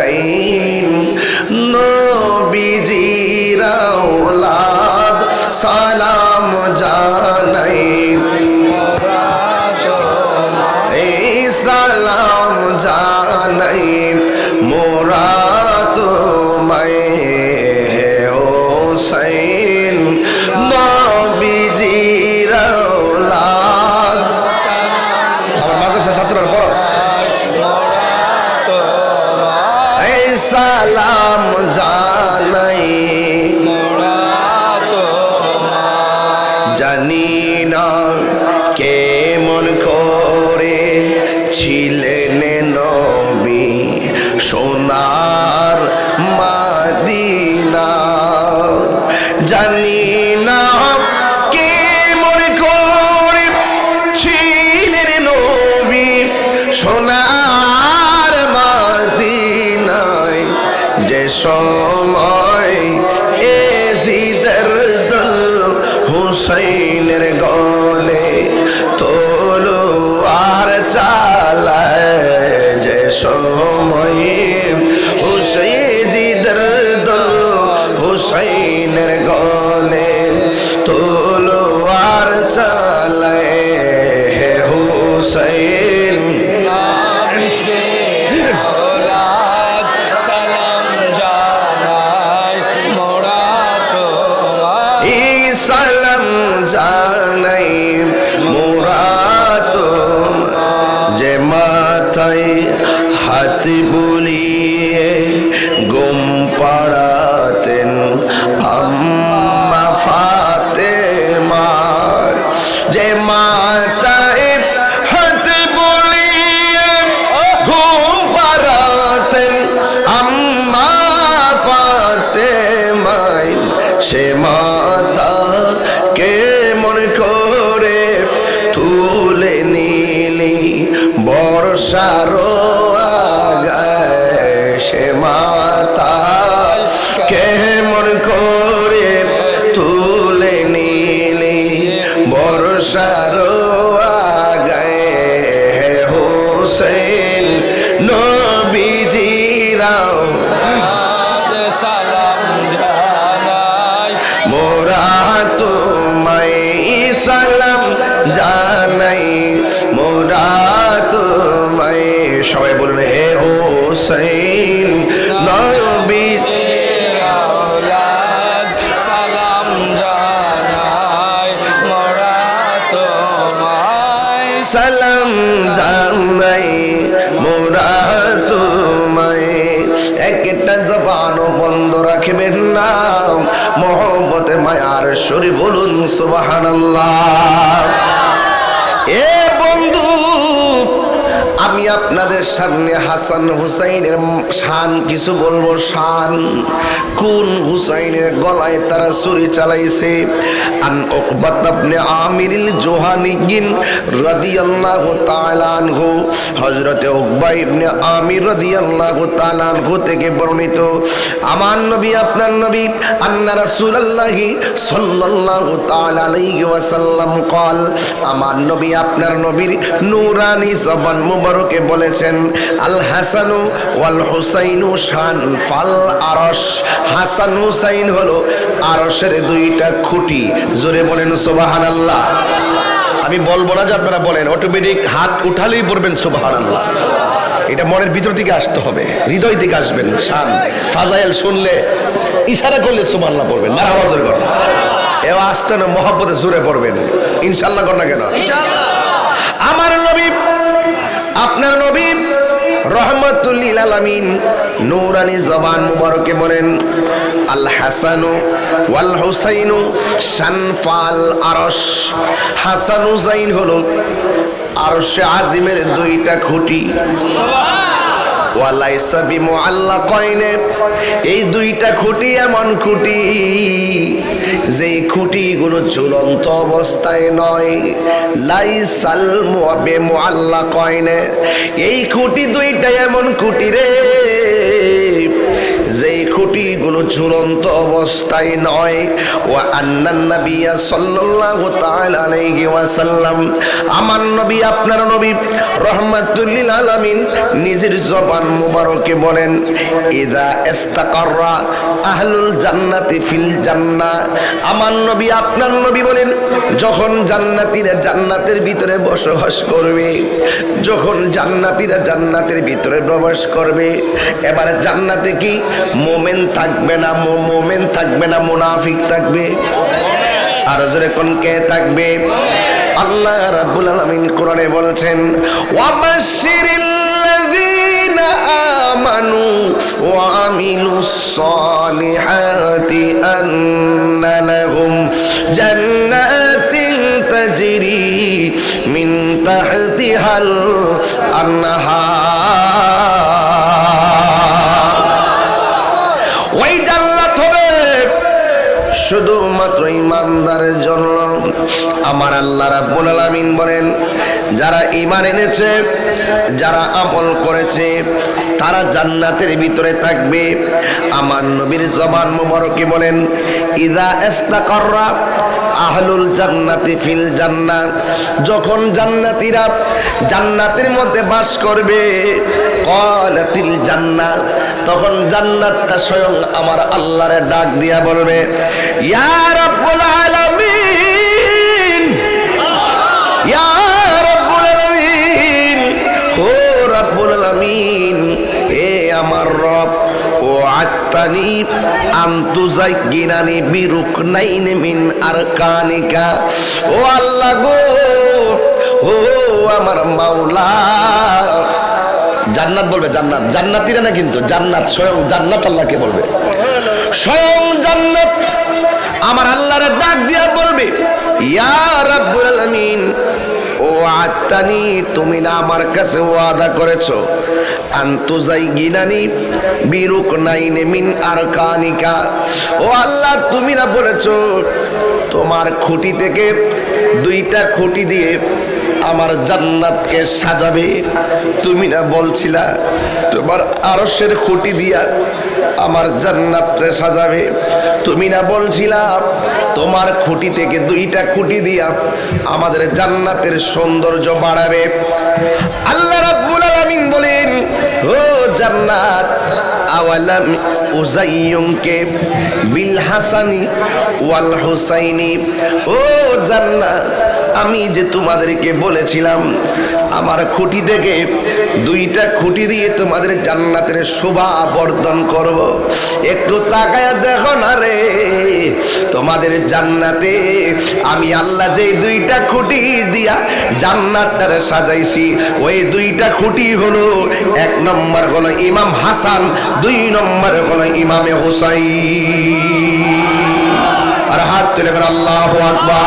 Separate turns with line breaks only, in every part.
হুসাইন নবীজির আওলাদ সালাম জানাই এই সালাম জানাই মোরা তোমায় হে হুসাইন নবীজির আওলাদ। আমার মাদ্রাসা ছাত্ররা পড়ো এই সালাম জানাই জানি না কেমন করে ছিলেন নবী সোনার মদিনা, জানি না কেমন করে ছিলেন নবী সোনার মদিনায়, যে সময় এজিদের দল হুসাইনের গলে তলোয়ার চালায়, যে সময় হুসাইনের দল হুসাইনের গলে তলোয়ার চালায় হে হুসাইন সালাম জানাই মোরা তোমায়, যে মাথায় হাত বুলিয়ে ঘুম পাড়াতেন আম্মা ফাতেমা, যে মাথায় হাত বুলিয়ে ঘুম পাড়াতেন আম্মা ফাতেমায়, সে মাতা কেমন করে তুলে নিলি বর্ষার আগায়, সে মাতা কেমন করে তুলে নিলি বর্ষার আগায় হে হুসাইন নবীজিরাও মোরা তোমায় সালাম জানাই মোরা তোমায়, সবাই বলুন হে হুসাইন নবীজির আওলাদ সালাম জানাই মোরা তোমায়, সালাম জানাই মোরা তোমায়। একটা জবানও বন্ধ রাখবেন না, মোহব্বতে মায়ার শরী বলুন সুবহানাল্লাহ। এ বন্ধু, আমি আপনাদের সামনে হাসান হুসাইনের শান কিছু বলবো। শান কোন হুসাইনের গলায় তারা ছুরি চালাইছে। আন উকবাত ইবনে আমিরিল জোহানিগিন রাদিয়াল্লাহু তাআলা আনহু, হযরতে উকবা ইবনে আমির রাদিয়াল্লাহু তাআলা আনহু থেকে বর্ণিত, আমার নবী আপনার নবী আন্না রাসূলুল্লাহি সাল্লাল্লাহু তাআলা আলাইহি ওয়াসাল্লাম قال, আমার নবী আপনার নবীর নূরানি জবান মুবারকে বলেছেন, আল হাসানু ওয়াল হুসাইনু শান ফাল আরশ, হাসান হুসাইন হলো আরশের দুইটা খুঁটি। জোরে বলেন সুবহানাল্লাহ। আমি বলবো না যে আপনারা বলেন, অটোমেটিক হাত উঠালেই পড়বেন সুবহানাল্লাহ। এটা মনের ভিতর থেকে আসতে হবে, হৃদয় থেকে আসবেন। শান ফাজাইল শুনলে ইশারা করলে সুবহানাল্লাহ পড়বেন, মারহাবা জোরে করবেন। এও আসতে না মহব্বতে জোরে পড়বেন ইনশাআল্লাহ। কর না কেন ইনশাআল্লাহ। আমার নবী আপনার নবী রহমাতুল লিল আলামিন নূরানি জবান মুবারকে বলেন, আল হাসানু ওয়াল হুসাইনু শানফাল আরশ, হাসান হুসাইন হলো আরশে আজিমের দুইটা খুঁটি। ওয়ালাইসা বিমুআল্লাকাইনে, এই দুইটা খুঁটি এমন খুঁটি যেই খুঁটিগুলো ঝুলন্ত অবস্থায় নয়। লাইসাল বিমুআল্লাকাইনে, এই খুঁটি দুইটা এমন খুঁটি রে যেই খুঁটি খুঁটিগুলো ঝুলন্ত অবস্থায় নয়। ওয়া আন্নান নাবিয়্যা সাল্লাল্লাহু তাআলা আলাইহি ওয়াসাল্লাম, আমার নবী আপনার নবী রাহমাতুল লিল আলামিন নিজের জবান মুবারকে বলেন, ইযা ইস্তাকাররা আহলুল জান্নাতি ফিল জান্নাহ, আমার নবী আপনার নবী বলেন, যখন জান্নাতীরা জান্নাতের ভিতরে বসবাস করবে, যখন জান্নাতীরা জান্নাতের ভিতরে প্রবেশ করবে, এবারে জান্নাতে কি মুমিন থাকবে না, মুমিন থাকবে না, মুনাফিক থাকবে? আর জোরে কোন কে থাকবে? আল্লাহ রাব্বুল আলামিন কোরআনে বলছেন, ওয়াবাশশিরিল্লাযীনা আমানু ওয়া আমিলুস সালিহাতি আন্না লাহুম জান্নাতিন তাজরি মিন তাহতিহাল আনহার। ওই জান্নাত হবে শুধুমাত্র ঈমানদারের জন্য। আমার আল্লাহ রাব্বুল আলামিন বলেন, যারা ঈমান এনেছে, যারা আমল করেছে, তারা জান্নাতের ভিতরে থাকবে। আমার নবীর জবান মুবারকে বলেন, ইযা ইস্তাকাররা আহলুল জান্নাতি ফিল জান্নাহ, যখন জান্নাতীরা জান্নাতের মধ্যে বাস করবে, ক্বালাতিল জান্নাহ, তখন জান্নাতটা স্বয়ং আমার আল্লাহরে ডাক দিয়া বলবে, ইয়া রাব্বুল আলামিন, ইয়া রাব্বুল আলামিন, ও রাব্বুল আলামিন, এ আমার রব, ও আত্তানি আনতুজাইগিনানি বিরুকনাইন মিন আরকানিকা, ও আল্লাহ গো, ও আমার মাওলা। জান্নাত বলবে, জান্নাত, জান্নাতীরা না কিন্তু, জান্নাত স্বয়ং জান্নাত আল্লাহকে বলবে, স্বয়ং জান্নাত আমার আল্লাহর ডাক দিয়া বলবে, ইয়া রাব্বুল আলামিন, ও আত্তানি, তুমি না আমার কাছে ওয়াদা করেছো, আনতুজাইগিনানি বিরুকনাইন মিন আরকানিকা, ও আল্লাহ তুমি না বলেছো তোমার খুঁটি থেকে দুইটা খুঁটি দিয়ে আমার জান্নাতকে সাজাবে। তুমি না বলছিলা তোমার আরশের খুঁটি দিয়া আমার জান্নাতকে সাজাবে। তুমি না বলছিলা তোমার খুঁটি থেকে দুইটা খুঁটি দিয়া আমাদের জান্নাতের সৌন্দর্য বাড়াবে। আল্লাহ রাব্বুল আলামিন বলেন, ও জান্নাত, আওয়ালাম উযাইয়ুমকে বিল হাসানি ওয়াল হুসাইনি, ও জান্নাত, আমি যে তোমাদেরকে বলেছিলাম আমার খুঁটি থেকে দুইটা খুঁটি দিয়ে তোমাদের জান্নাতের শোভা বর্ধন করব, একটু তাকায়া দেখো না রে, তোমাদের জান্নাতে আমি আল্লাহ যে দুইটা খুঁটি দিয়া জান্নাতটারে সাজাইছি, ওই দুইটা খুঁটি হলো, এক নম্বর হলো ইমাম হাসান, দুই নম্বর হলো ইমামে হুসাইন। আর হাত তুলে বলেন আল্লাহু আকবার।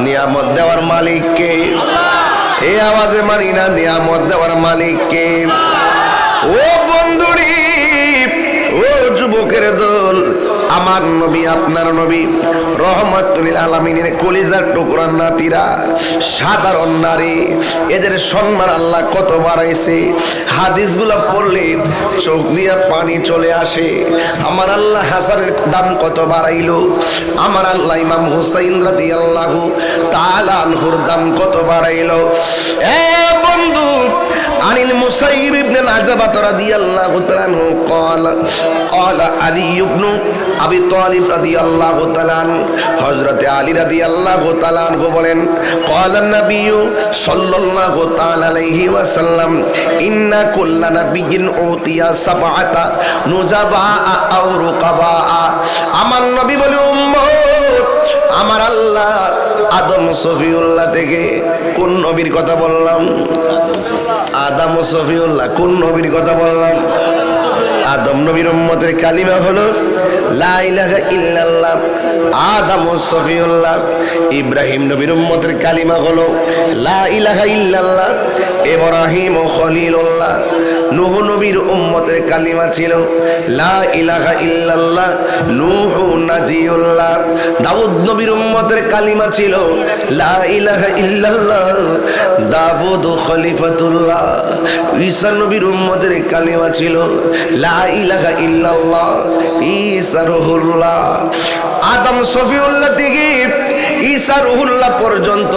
নিয়ামত দেওয়ার মালিক কে? এই আওয়াজে মানি না, নিয়ামত দেওয়ার মালিক কে? ও বন্ধুরি, ও যুবকের দল, আমার নবী আপনার নবী রহমাতুল লিল আলামিনের কলিজার টুকরা নাতিরা, সাধারণ নারী, এদের সম্মান আল্লাহ কত বাড়াইছে। হাদিসগুলো পড়লে চোখ দিয়ে পানি চলে আসে। আমার আল্লাহ হাসানের দাম কত বাড়াইলো, আমার আল্লাহ ইমাম হুসাইন রাদিয়াল্লাহু তাআলা আনহুর দাম কত বাড়াইলো। এ বন্ধু, আনিল মুসাইব ইবনে নাজাবাত রাদিয়াল্লাহু তাআলা আনহু ক্বালা আলী ইবনে আবি তালিব রাদিয়াল্লাহু তাআলা, হযরত আলী রাদিয়াল্লাহু তাআলা আনহু বলেন, ক্বালা নবী সাল্লাল্লাহু তাআলা আলাইহি ওয়াসাল্লাম, ইন্না কুল্লা নাবিয়্যিন উতিয়া সাবআতা নুজাবা আও রুকাবা। আমার নবী বলে, উম্মত, আমার আল্লাহ আদম সফিউল্লাহ থেকে, কোন নবীর কথা বললাম? আদম ও সফিউল্লাহ, কোন নবীর কথা বললাম? আদম নবীর উম্মতের কালিমা হলো লা ইলাহা ইল্লাল্লাহ, আদম ও সফিউল্লাহ। ইব্রাহিম নবীর উম্মতের কালিমা হলো লা ইলাহা ইল্লাল্লাহ, ইব্রাহিম ও খলিলুল্লাহ। নূহ নবীর উম্মতের কালিমা ছিল লা ইলাহা ইল্লাল্লাহ, নূহ নাজিউল্লাহ। দাউদ নবীর উম্মতের কালিমা ছিল লা ইলাহা ইল্লাল্লাহ, দাউদ খলিফাতুল্লাহ। ঈসা নবীর উম্মতের কালিমা ছিল লা ইলাহা ইল্লাল্লাহ, ঈসা রুহুল্লাহ। আদম সফিউল্লাহ থেকে ঈসা রুহুল্লাহ পর্যন্ত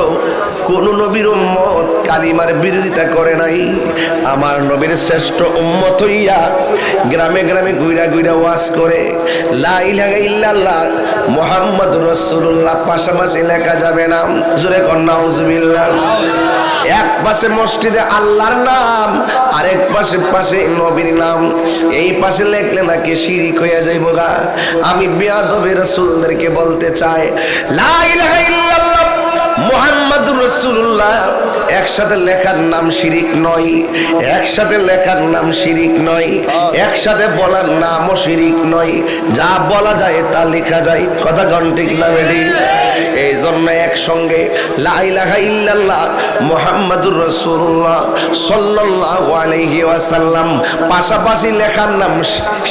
কোন নবীর উম্মত কালিমার বিরোধিতা করে নাই। আমার নবীর শ্রেষ্ঠ উম্মত হইয়া গ্রামে গ্রামে ঘুরা ঘুরা ওয়াজ করে লা ইলাহা ইল্লাল্লাহ মুহাম্মাদুর রাসূলুল্লাহ পাশাপাশি লেখা যাবে না। জোরে কর নাউজুবিল্লাহ। এক পাশে মসজিদে আল্লাহর নাম, আরেক পাশে নবীর নাম। এই পাশে লেখলে নাকি শিরিক হয়ে যাইবো গা। আমি বেয়াদবে রাসূলদেরকে বলতে চাই লা ইলাহা ইল্লাল্লাহ মুহাম্মাদুর রাসূলুল্লাহ একসাথে লেখার নাম শিরিক নয়, একসাথে লেখার নাম শিরিক নয়, একসাথে বলার নামও শিরিক নয়। যা বলা যায় তা লেখা যায়। কথা কোন ঠিক না বেডি? এই জন্য একসঙ্গে লা ইলাহা ইল্লাল্লাহ মুহাম্মাদুর রাসূলুল্লাহ সাল্লাল্লাহু আলাইহি ওয়াসাল্লাম পাশাপাশি লেখার নাম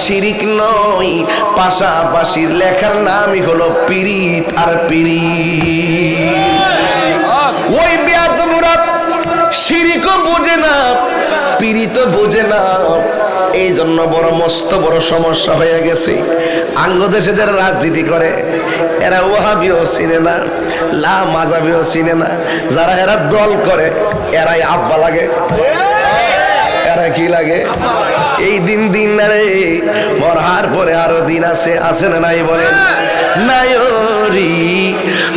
শিরিক নয়, পাশাপাশি লেখার নামই হলো পিরিত আর পিরিত। ওই বেয়াদবরা শিরিকও বোঝে না, পিরিতও বোঝে না। এই জন্য বড় মস্ত বড় সমস্যা হয়ে গেছে। আঙ্গ দেশে যারা রাজনীতি করে এরা ওয়াহাবিও চিনে না, লা মাযাবিও চিনে না। যারা এরা দল করে এরাই আব্বা লাগে। এরা কি লাগে? এই দিন দিন না রে, মরহার পরে আরো দিন আছে, আছে না নাই বলেন? নায়রি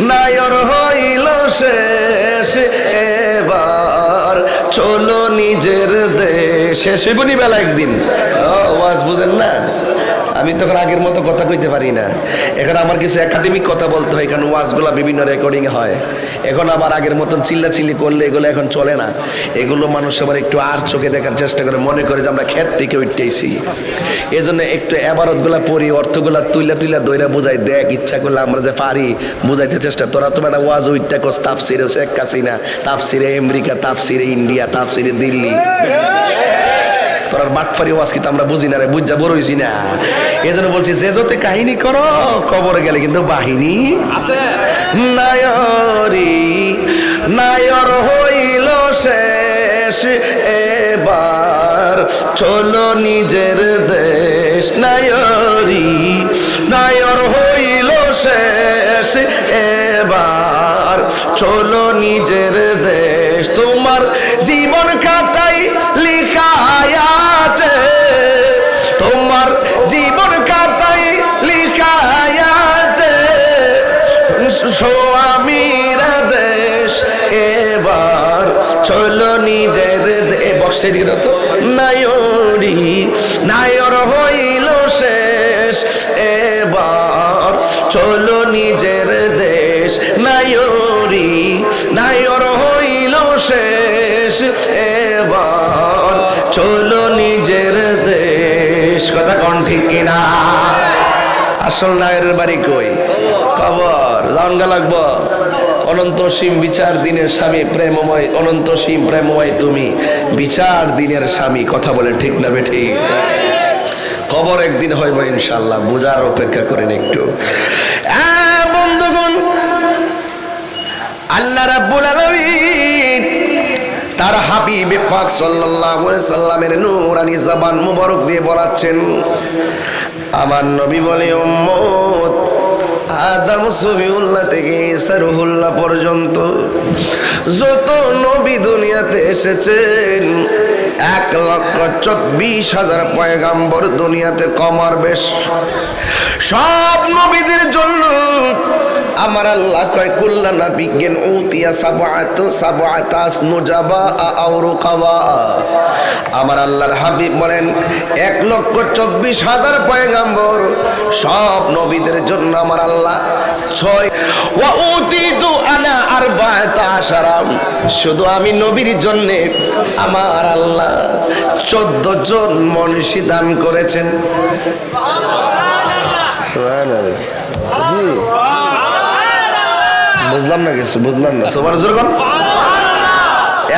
নায়র হইল শেষ, এবার চলো নিজের দেশ। শেষ হইব নি বেলা একদিন। ওয়াজ বুঝেন না? আমি তখন আগের মতো কথা কইতে পারি না। এখন আমার কিছু একাডেমিক কথা বলতে হয়, কারণ ওয়াজগুলো বিভিন্ন রেকর্ডিং হয়। এখন আবার আগের মতন চিল্লাচিল্লি করলে এগুলো এখন চলে না। এগুলো মানুষ আবার একটু আর চোখে দেখার চেষ্টা করে, মনে করে যে আমরা ক্ষেত থেকে উঠতেছি। এই জন্য একটু এবারতগুলা পড়ি, অর্থগুলা তুইলা তুইলা দইরা বুঝাই দেখ, ইচ্ছা করলে আমরা যে পারি বুঝাইতে চেষ্টা। তোরা তো একটা ওয়াজ উইটটা করস তাফসিরে শেখ হাসিনা, তাফসিরে আমেরিকা, তাফসিরে ইন্ডিয়া, তাফসিরে দিল্লি। তোর বাটফারি ওয়াজ কিন্তু আমরা বুঝি না রে, বুঝা বড় হইছি না। এই জন্য বলছি যে যতে কাহিনী করো কবরে গেলে কিন্তু বাহিনী আছে। নায়রি নায়র হইল শেষ, এবার চলো নিজের দেশ। নায়রি নায়র হইল শেষ, এবার চলো নিজের দেশ। তোমার জীবন খাতায় লিখা আছে, তোমার জীবন খাতায় লিখা আছে স্বামীরা দেশ। এবার চলো নিজের বক্সটা দিকে দাও তো। নায়রি নায়র হইল শেষ, এবার চলো নিজের দেশ। নায়রি নায়র হইল শেষ, এবার চলো নিজের দেশ। কথা কোন ঠিক কিনা? আসল নায়রের বাড়ি কই? খবর জানগা লাগবো। অনন্ত সীম বিচার দিনের স্বামী প্রেমময়, অনন্ত সীম প্রেমময় তুমি বিচার দিনের স্বামী। কথা বলে ঠিক না বেঠি? খবর একদিন হইব ইনশাআল্লাহ, বুঝার অপেক্ষা করেন একটু। বন্ধুগণ, আল্লাহ রাব্বুল আলামিন তার হাবিব পাক সাল্লাল্লাহু আলাইহি সাল্লামের নূরানি জবান মুবারক দিয়ে বলাচ্ছেন। আমার নবী বলে, উম্মত আদম সফিউল্লাহ থেকে ঈসা রুহুল্লাহ পর্যন্ত যত নবী দুনিয়াতে এসেছেন 1,24,000 পয়গাম্বর দুনিয়াতে কমার বেশ। সব নবীদের জন্য আমার আল্লাহ কয় কুল্লা নাবিয়্যিন উতিয়া সাবআতাস নুজাবা আও রুকাবা। আমার আল্লাহর হাবিব বলেন 1,24,000 পয়গাম্বর সব নবীদের জন্য আমার আল্লাহ 6 ওয়া উতিতু আনা 14। শুধু আমি নবীর জন্য আমার আল্লাহ 14 জন মনীষী দান করেছেন। বুঝলাম না কিছু, বুঝলাম না। সবার জোর কর।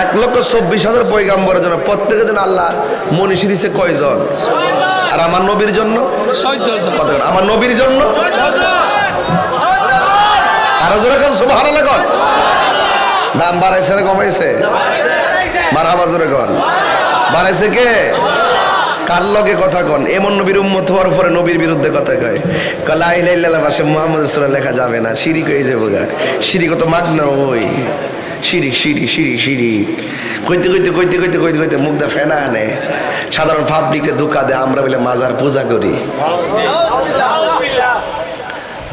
1,24,000 পয়গাম্বরের জন্য প্রত্যেকের জন্য আল্লাহ মনীষী দিছে কয়জন? আর আমার নবীর জন্য কতজন? আমার নবীর জন্য আরো জোরে কোন সুবহানাল্লাহ কোন। দাম বাড়াইছে না কমাইছে? মারহাবা জোরে কোন। বাড়াইছে কে? কার লগে কথা কন? এমন নবীর উম্মত হওয়ার পরে নবীর বিরুদ্ধে কথা কয়, লা ইলাহা ইল্লাল্লাহ পাশে মুহাম্মদ রাসূলুল্লাহ লেখা যাবে না, শিরিক হয়ে যাবে গা। শিরিক তো মাগনা ওই শিরিক শিরিক শিরিক শিরিক কইতে কইতে কইতে কইতে কইতে কইতে মুখটা ফেনা আনে। সাধারণ পাবলিককে ধোঁকা দেয়, আমরা বলে মাজার পূজা করি।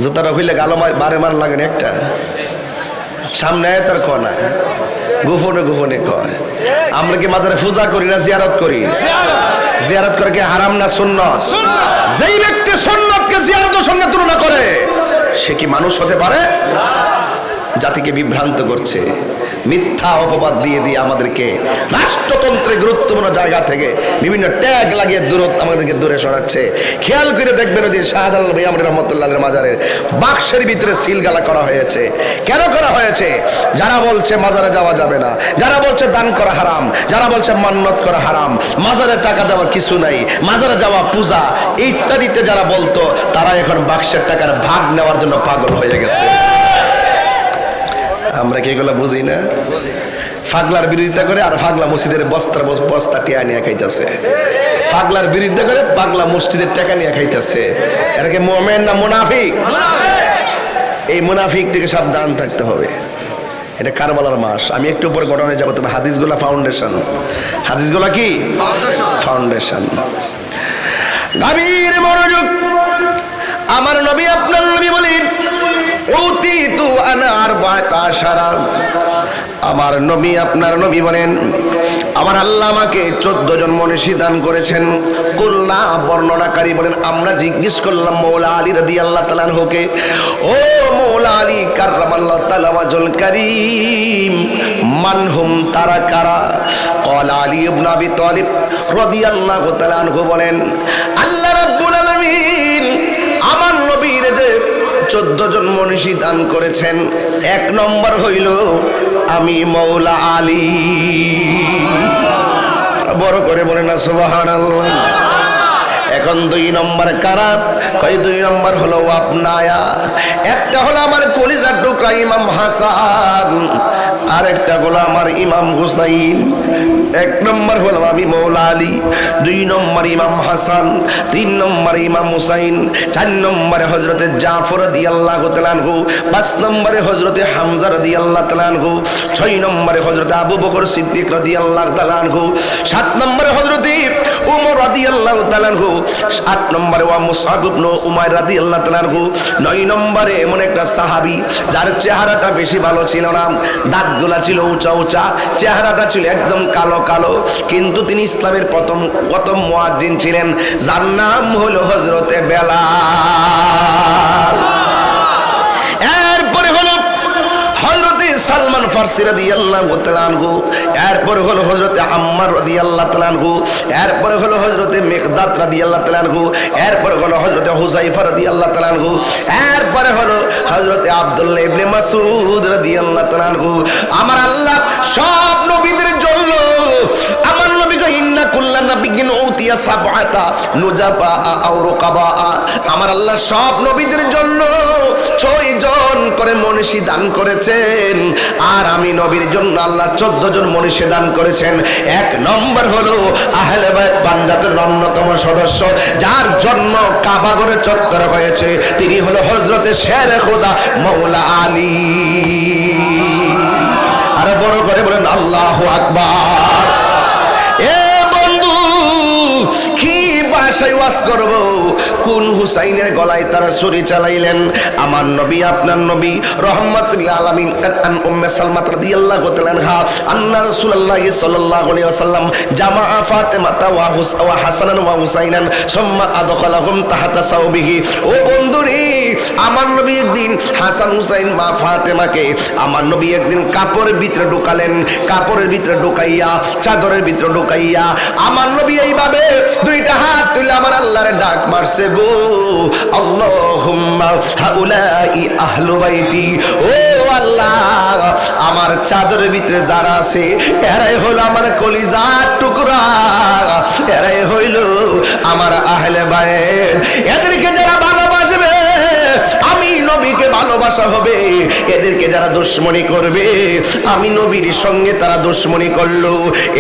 জোতাটা হইলে গালো বারে মান লাগে না একটা, সামনে আয় তার কনা গোপনে গোপনে কয়। আমরা কি মাজারে পূজা করি না জিয়ারত করি? জিয়ারত করে কি হারাম না সুন্নাত? যেই ব্যক্তি সুন্নাতকে জিয়ারতের সঙ্গে তুলনা করে সে কি মানুষ হতে পারে? জাতিকে বিভ্রান্ত করছে, মিথ্যা অপবাদ দিয়ে দিয়ে আমাদেরকে রাষ্ট্রতন্ত্রের গুরুত্বপূর্ণ জায়গা থেকে বিভিন্ন ট্যাগ লাগিয়ে আমাদেরকে দূরে সরাচ্ছে। খেয়াল করে দেখবেন ওই দিন শাহজালাল ভাই আমরা রহমতুল্লাহের মাজারের বাক্সের ভিতরে সিলগালা করা হয়েছে। কেন করা হয়েছে? যারা বলছে মাজারে যাওয়া যাবে না, যারা বলছে দান করা হারাম, যারা বলছে মান্নত করা হারাম, মাজারে টাকা দেওয়া কিছু নাই, মাজারে যাওয়া পূজা ইত্যাদিতে যারা বলতো, তারা এখন বাক্সের টাকার ভাগ নেওয়ার জন্য পাগল হয়ে গেছে। আমরা কি এগুলো বুঝি না? পাগলার বিরোধিতা করে আর পাগলা মসজিদের বস্তা টিয়া নিয়ে খাইতেছে। পাগলার বিরোধিতা করে পাগলা মসজিদের টাকা নিয়ে খাইতেছে। এটাকে মুমিন না মুনাফিক? এই মুনাফিক থেকে সাবধান থাকতে হবে। এটা কারবালার মাস। আমি একটু পরে ঘটনায় যাবো, তবে হাদিসগুলা ফাউন্ডেশন। হাদিসগুলা কি ফাউন্ডেশন? গভীর মনোযোগ। আমার নবী আপনার নবী বলেন উতিতু আনা আরবাআতা আশারা। আমার নবী আপনার নবী বলেন আমার আল্লাহ আমাকে 14 জন মনীষী দান করেছেন। কুল্লা বর্ণনাকারী বলেন আমরা জিজ্ঞেস করলাম মৌলা আলী রাদিয়াল্লাহু তাআলা আনহুকে, ও মৌলা আলী কাররামাল্লাহু তাআলা ওয়াজহুল কারীম, মানহুম তারা কারা? ক্বালা আলী ইবনে আবি তালিব রাদিয়াল্লাহু তাআলা আনহু বলেন আল্লাহ রাব্বুল আলামিন আমার নবীর যে 14 জন মনীষী দান করেছেন, 1 নম্বর হইল আমি মৌলা আলী। বড় করে বলেন না সুবহানাল্লাহ। এখন 2 নম্বর কারা? কই 2 নম্বর হলো আপনায়া। একটা হলো আমার কলিজার টুকরা ইমাম হাসান, আর একটা হলো আমার ইমাম হুসাইন। 1 নম্বর হলো আমি মৌলা আলী, 2 নম্বর ইমাম হাসান, 3 নম্বর ইমাম হুসাইন, 4 নম্বরে হযরতে জাফর রাদিয়াল্লাহু তাআলা আনহু, 5 নম্বরে হযরতে হামজা রাদিয়াল্লাহু তাআলা আনহু, 6 নম্বরে হযরতে আবু বকর সিদ্দিক রাদিয়াল্লাহু তাআলা আনহু, 7 নম্বরে হযরতে উমর রাদিয়াল্লাহু তাআলা আনহু, 8 নম্বরে ওয়া মুসআব ইবনে উমাইর রাদিয়াল্লাহু তাআলা আনহু, 9 নম্বরে এমন একটা সাহাবী যার চেহারাটা বেশি ভালো ছিল না, দাঁতগুলা ছিল উঁচা উঁচা, চেহারাটা ছিল একদম কালো কালো, কিন্তু তিনি ইসলামের প্রথম মুয়াজ্জিন ছিলেন, যার নাম হলো হযরতে বেলাল। এরপরে হলো হযরতে সালমান ফারসি রাদিয়াল্লাহু তাআলা আনহু, এরপরে হলো হযরতে আম্মার রাদিয়াল্লাহু তাআলা আনহু, এরপরে হলো হযরতে মিকদাদ রাদিয়াল্লাহু তাআলা আনহু, এরপরে হলো হযরতে হুযায়ফা রাদিয়াল্লাহু তাআলা আনহু, এরপরে হলো হযরতে আব্দুল্লাহ ইবনে মাসউদ রাদিয়াল্লাহু তাআলা আনহু। আমার আল্লাহ সব নবীদের জন্য আমার নবীকে ইন্না কুল্লা নাবিয়্যিন উতিয়া সাবআতা নুজাবা আও রুকাবা, আমার আল্লাহ সব নবীদের জন্য 6 জন করে মনীষী দান করেছেন, আর আমি নবীর জন্য আল্লাহ 14 জন মনীষী দান করেছেন। 1 নম্বর হলো আহলে বাইত বান্দাদের অন্যতম সদস্য, যার জন্ম কাবা ঘরে চত্বর হয়েছে, তিনি হলো হযরতে শেরে খোদা মৌলা আলী। আর বড় করে বলেন আল্লাহু আকবার। এ বন্ধু কি ভাষায় ওয়াজ করব? কোন হুসাইনের গলায় তারা ছুরি চালাইলেন? আমার নবী আপনার নবী রাহমাতুল আলামিন আন উম্মে সালমা রাদিয়াল্লাহু তাআলা আনহা আন্না রাসূলুল্লাহ সাল্লাল্লাহু আলাইহি ওয়াসাল্লাম জামাআ ফাতিমাতা ওয়া হাসানান ওয়া হুসাইনান সুম্মা আদখালাহুম তাহতা সাওবিহি। ও বন্ধুরে, আমার নবী একদিন হাসান হুসাইন মা ফাতেমাকে আমার নবী একদিন কাপড়ের ভিতরে ঢুকালেন, কাপড়ের ভিতরে ঢুকাইয়া চাদরের ভিতরে ঢুকাইয়া আমার নবী এইভাবে 2টা হাত তুলে আমার আল্লাহরে ডাক মারছে, গো, আল্লাহুম্মা হাউলাই আহলু বাইতি, ও আল্লাহ আমার চাদরের ভিতরে যারা আছে এরাই হলো আমার কলিজার টুকরা, এরাই হইল আমার আহলে বাইত। এদেরকে যারা ভালোবাসবে আমি নবীকে ভালোবাসা হবে, এদেরকে যারা দুশ্মনী করবে আমি নবীর সঙ্গে তারা দুশ্মনী করলো।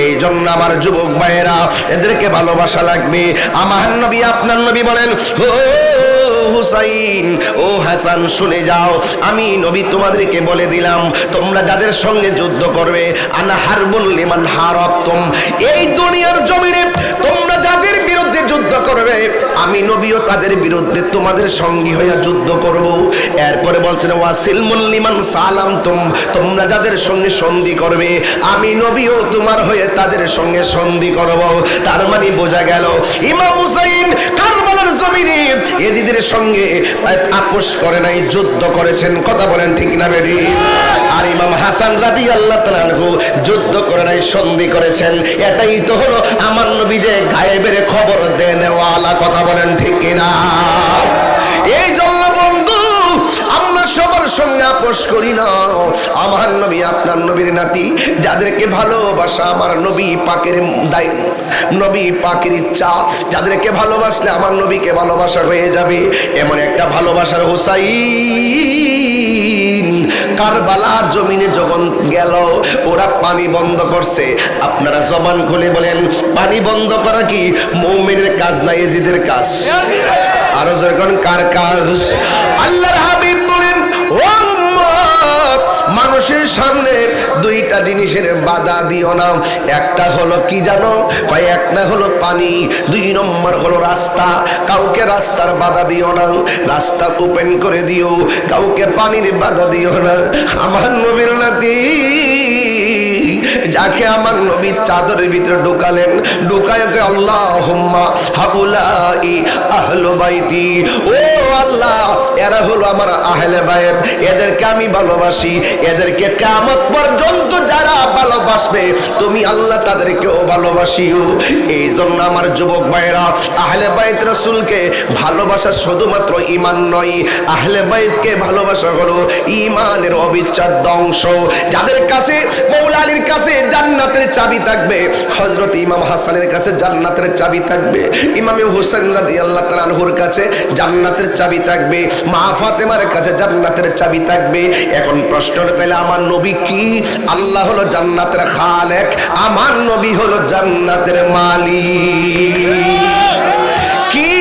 এই জন্য আমার যুবক ভাইয়েরা এদেরকে ভালোবাসা লাগবে। আমার নবী আপনার নবী বলেন, ও হুসাইন ও হাসান শুনে যাও, আমি নবী তোমাদেরকে বলে দিলাম তোমরা যাদের সঙ্গে যুদ্ধ করবে আনা হারবুল লিমান হারাবতুম, এই দুনিয়ার জমিনে তোমরা যাদের বিরুদ্ধে যুদ্ধ করবে আমি নবীও তাদের বিরুদ্ধে তোমাদের সঙ্গী হয়ে যুদ্ধ করব। এরপরে বলছেন ওয়াসিলমুল লিমান সালামতুম, তোমরা যাদের সঙ্গে সন্ধি করবে আমি নবীও তোমার হয়ে তাদের সঙ্গে সন্ধি করব। তার মানে বোঝা গেল ইমাম হুসাইন কারবালার জমিনে ইয়াজিদের সঙ্গে আপোষ করে নাই, যুদ্ধ করেছেন। কথা বলেন ঠিক না বেটি? আর ইমাম হাসান রাদিয়াল্লাহু তাআলা আনহু যুদ্ধ করে নাই, সন্ধি করেছেন। এটাই তো হলো আমার নবী যে গায়েবের খবর দেন ওয়ালা। কথা বলেন ঠিক কিনা? এই জন্য বন্ধু আমরা সবার সঙ্গে আপোষ করি না। আমার নবী আপনার নবীর নাতি, যাদেরকে ভালোবাসা আমার নবী পাকের নবী পাকের ইচ্ছা, যাদেরকে ভালোবাসলে আমার নবীকে ভালোবাসা হয়ে যাবে, এমন একটা ভালোবাসার হুসাইন কারবালার জমিনে যখন গেল ওরা পানি বন্ধ করছে। আপনারা জবান খুলে বলেন পানি বন্ধ করা কি মুমিনের কাজ না ইয়াজিদের কাজ? আরো যখন কার কাজ? আল্লাহর হাবিব বলেন, ও উম্মত মানুষের সামনে দুইটা জিনিসের বাধা দিও না। একটা হলো কি জানো? কয় একটা হলো পানি, 2 নম্বর হলো রাস্তা। কাউকে রাস্তার বাধা দিও না, রাস্তা ওপেন করে দিও, কাউকে পানির বাধা দিও না। আমার নবীর নাতি যাকে আমার নবী চাদরের ভিতরে ঢুকালেন, ঢুকায় আল্লাহুম্মা হাউলাই আহলু বাইতি, ও আল্লাহ এরা হলো আমার আহলে বাইত, এদেরকে আমি ভালোবাসি, এদেরকে কিয়ামত পর্যন্ত যারা ভালোবাসবে তুমি আল্লাহ তাদেরকেও ভালোবাসিও। এই জন্য আমার যুবক ভাইরা আহলে বাইত রাসূলকে ভালোবাসা শুধুমাত্র ঈমান নয়, আহলে বাইতকে ভালোবাসা হলো ঈমানের অবিচ্ছেদ্য অংশ। যাদের কাছে মওলা আলীর কাছে জান্নাতের চাবি থাকবে, হযরত ইমাম হাসানের কাছে জান্নাতের চাবি থাকবে, ইমাম হুসাইন রাদিয়াল্লাহু তাআলা আনহুর কাছে জান্নাতের চাবি থাকবে, মা ফাতেমার কাছে জান্নাতের চাবি থাকবে। এখন প্রশ্ন হলো তাহলে আমার নবী কি? আল্লাহ হলো জান্নাতের খালেক, আমার নবী হলো জান্নাতের মালিক। কি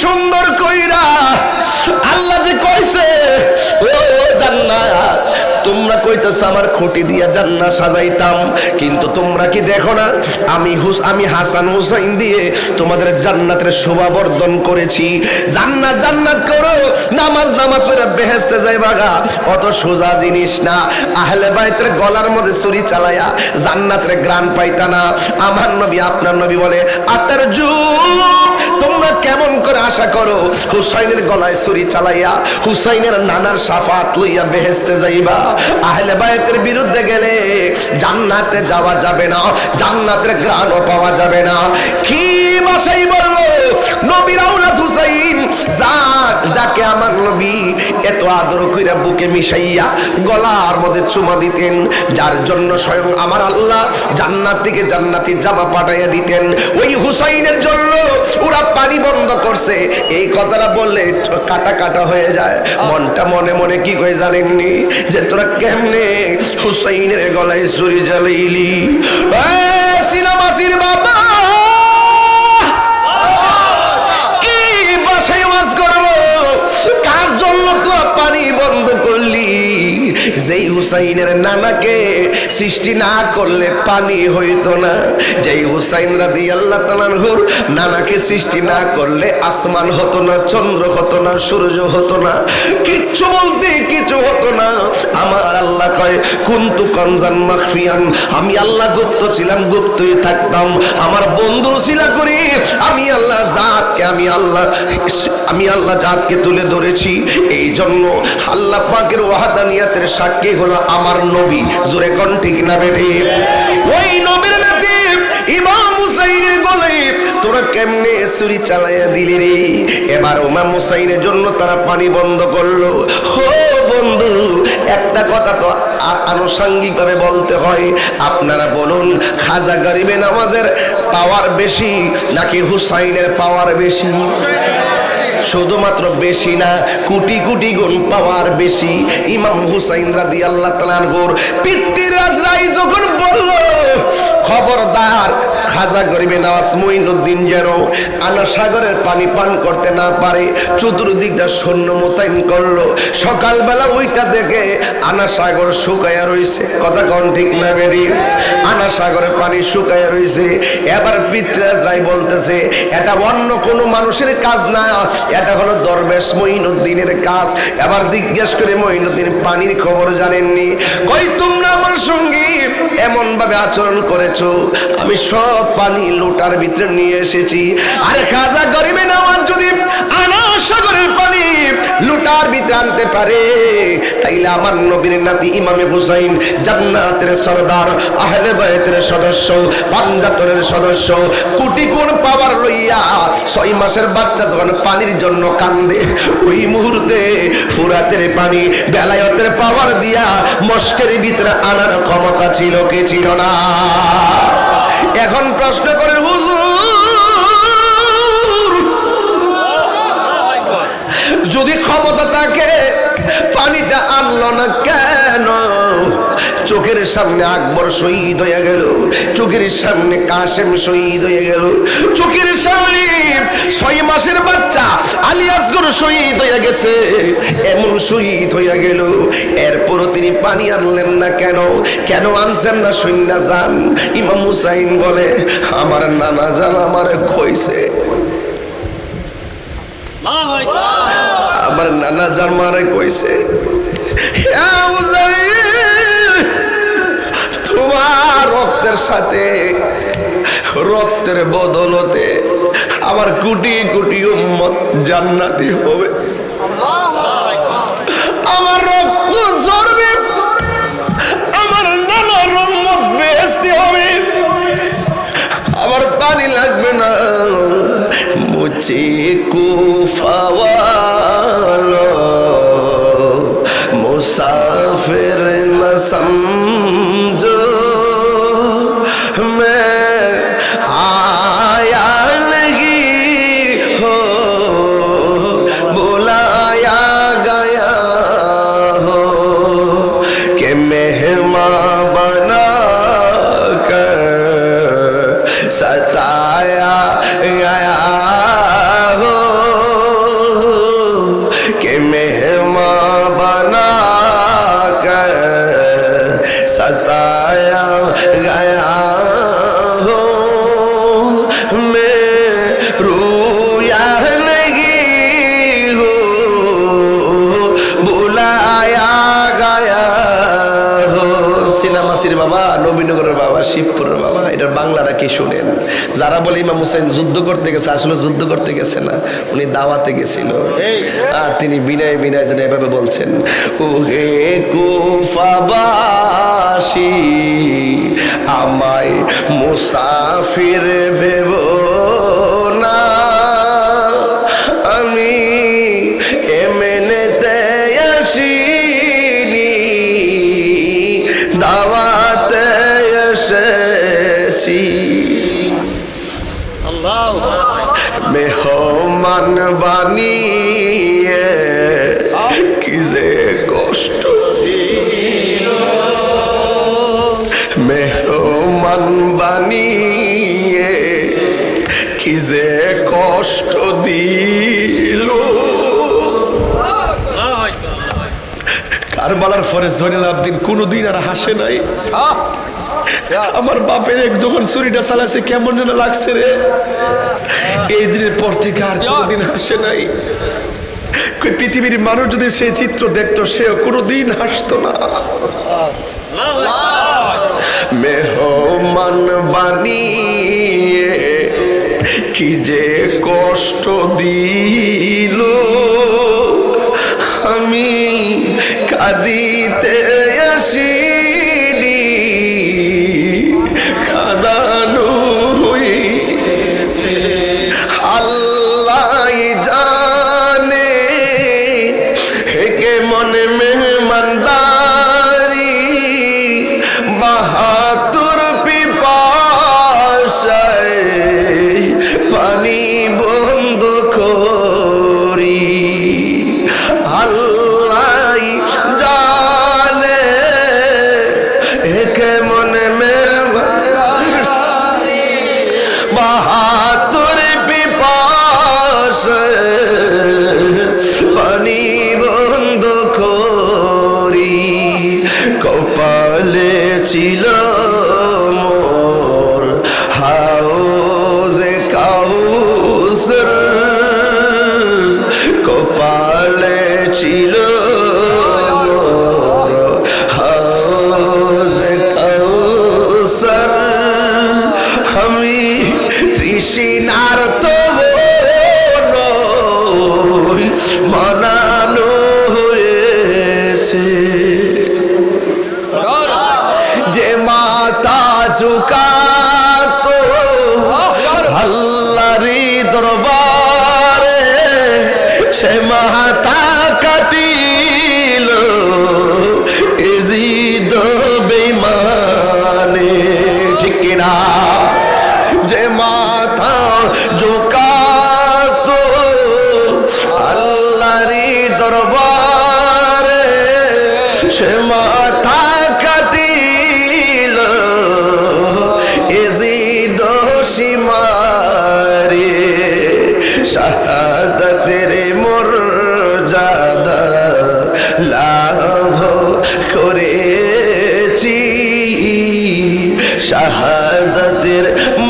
সুন্দর কইরা আল্লাহ যে কইছে, ও জান্নাত তোমরা কইতেছ আমার খুঁটি দিয়া জান্নাত সাজাইতাম, কিন্তু তোমরা কি দেখো না আমি হাসান হুসাইন দিয়ে তোমাদের জান্নাতের শোভা বর্ধন করেছি। জান্নাত জান্নাত করো, নামাজ নামাজ পড়ে বেহেশতে যাইবা গা, অত সোজা জিনিস না। আহলে বাইতের গলার মধ্যে ছুরি চালায়া জান্নাতের গ্রান পাইতা না। আমার নবী আপনার নবী বলে আতার যুগ তোমরা কেমন করে আশা করো হুসাইনের গলায় ছুরি চালাইয়া হুসাইনের নানার শাফাত লইয়া বেহেশতে যাইবা? আহলে বাইতের বিরুদ্ধে গেলে জান্নাতে যাওয়া যাবে না, জান্নাতের ঘ্রাণও পাওয়া যাবে না। কি ভাষাই বলবো নবীর আওলাদ হুসাইন, যাকে আমার নবী এত আদর কইরা বুকে মিশাইয়া গলার মধ্যে চুমা দিতেন, যার জন্য স্বয়ং আমার আল্লাহ জান্নাত থেকে জান্নাতি জামা পাঠাইয়া দিতেন, ওই হুসাইনের জন্য ওরা পানি বন্ধ করছে। এই কথাটা বললে কাটা কাটা হয়ে যায়। মনটা মনে মনে কি কই জানেননি? যে তোরা কেমনে হুসাইনের গলায় ছুরি জ্বালাইলি? সিনেমাসির বাবা কি বাসায় ওয়াজ করবো? কার জন্য তোরা পানি বন্ধ করলি? যেই হুসাইনের নানাকে সৃষ্টি না করলে পানি হইতো না, যেই হুসাইন রাদিয়াল্লাহু তাআলা আনহুর নানাকে সৃষ্টি না করলে আসমান হতো না, চন্দ্র হতো না, সূর্য হতো না, কিচ্ছু বলতে কিছু হতো না। আমার আল্লাহ কয় কুনতু কানজান মাখফিয়ান, আমি আল্লাহ গুপ্ত ছিলাম, গুপ্তই থাকতাম। আমার বন্ধুর উসিলা করি আমি আল্লাহ জাতকে আমি আল্লাহ জাতকে তুলে ধরেছি। এই জন্য আল্লাহ পাকের ওয়াহদানিয়াতের সাক্ষী হলো আমার নবী। জোরে কোন ঠিক না বেঠে? ওই নবীর নাতি ইমাম হুসাইনের গলায় তোরা কেমনে ছুরি চালাইয়া দিলি রে। এবার ইমাম হুসাইনের জন্য তারা পানি বন্ধ করলো। হো বন্ধু, একটা কথা তো আনুষঙ্গিক ভাবে বলতে হয়। আপনারা বলুন, খাজা গরিবে নামাজের পাওয়ার বেশি নাকি হুসাইনের পাওয়ার বেশি? শুধুমাত্র বেশি না, কোটি কোটি গুণ পাওয়ার বেশি। ইমাম হুসাইন রাদিয়াল্লাহু তাআলা আনহুর পিতৃ আজরাইল যখন বলল, খবরদার খাজা গরিবে নওয়াজ মুঈনুদ্দিন যেন আনা সাগরের পানি পান করতে না পারে, চতুর্দিকটা সৈন্য মোতায়েন করলো। সকালবেলা ওইটা দেখে আনা সাগর শুকায়া রইছে। কথা কোন ঠিক না বেরি? আনা সাগরের পানি শুকায়া রইছে। এবার পিতৃ আজরাইল বলতেছে, এটা অন্য কোনো মানুষের কাজ না, এটা হলো দরবেশ মুঈনুদ্দিনের কাজ। এবার জিজ্ঞেস করে মুঈনুদ্দিন পানির খবর জানেননি? কই তোমরা আমার সঙ্গে এমন ভাবে আচরণ করেছো, আমি সব পানি লোটার ভিতরে নিয়ে এসেছি। আরে খাজা গরিবে নওয়াজ যদি আনা সাগরের পানি লোটার ভিতরে আনতে পারে, তাইলে আমার নবীর নাতি ইমামে হুসাইন জান্নাতের সরদার, আহলে বাইতের সদস্য, পাঞ্জাতনের সদস্য, কোটি কোটি পাওয়ার লইয়া 6 মাসের বাচ্চা যখন পানির জন্য কান্দে, ওই মুহূর্তে ফুরাতের পানি বেলায়েতের পাওয়ার দিয়া মস্কের ভিতরে আনার ক্ষমতা ছিল কি ছিল না? এখন প্রশ্ন করেন, হুজুর যদি ক্ষমতা থাকে পানিটা আনলো না কেন? চোখের সামনে আকবর শহীদ হয়ে গেল, চোখের সামনে কাসেম শহীদ হয়ে গেল, চোখের সামনে 6 মাসের বাচ্চা আলী আসগর শহীদ হয়ে গেছে, এমন শহীদ হয়ে গেল, এরপরও তিনি পানি আনলেন না কেন? কেন আনছেন না শুননা যান। ইমাম হুসাইন বলে, আমার নানা জান আমারে কইছে, আমার নানা জান মারে কইছে, তোমার রক্তের সাথে রক্তের বদলতে আমার কোটি কোটি উম্মত জান্নাতি হবে, আমার রক্ত ঝরবে, আমার নানার উম্মত বেহেশতি হবে, আমার পানি লাগবে না। মুঝে কুফাওয়ালো मुसाफिर न समझो, मैं आया नहीं हो, बुलाया गया हो, कि मेहमान बना कर सताया गया हो, कि मेहमान बना सताया गया हो, मैं रोया नहीं हो, बुलाया गया हो। সিনেমাসির বাবা, নবীনগরের বাবা, শিবপুরের বাবা, এটার বাংলাটা কি শুনেন? যারা বলে ইমাম হুসাইন যুদ্ধ করতে গেছে, আসলে যুদ্ধ করতে গেছে না, উনি দাওয়াতে গেছিল। আর তিনি বিনয় বিনয় যেন এভাবে বলছেন, ও হে কুফাবাসী আমায় মুসাফির ভেবো না, আমি এমনিতে আসিনি, দাওয়াতে এসেছি। মেহমান বানিয়ে কি যে কষ্ট, মেহমান বানিয়ে কি যে কষ্ট দিল। কারবালার পরে জয়নুল আবদিন কোনদিন আর হাসে নাই। আমার বাপের যখন চুরিটা চালাইছে কেমন যেন লাগছে রে, এই দিনের পর থেকে আর কোনদিন হাসে নাই। পৃথিবীর মানুষ যদি সেই চিত্র দেখতো, সেও কোনদিন হাসতো না। মেহমান বানিয়ে কি যে কষ্ট দিল, আমি কাঁদিতে আসিনি, কাঁদানো হয়েছে। পানি বন্ধ করি আল্লাহ জানে একে মনে বাহাতুর পিপাসে পানি বন্ধ করি কপালে ছিল মোর হাউজে কাউসার কপালে ছিল মোর হাউজে কাউসার আমি তৃষ্ণার তো মানানো হয়েছে যে মাথা ঝুঁকাতো আল্লাহরই দরবারে সে মাথা কাটিল ইজিদ বেঈমানে ঠিক কিনা যে মাথা ঝুঁকাতো আল্লাহরই দরবারে সে মাথা কাটিল ইজিদ সীমারে শাহাদাতের মর্যাদা লাভ করেছি শাহাদাতের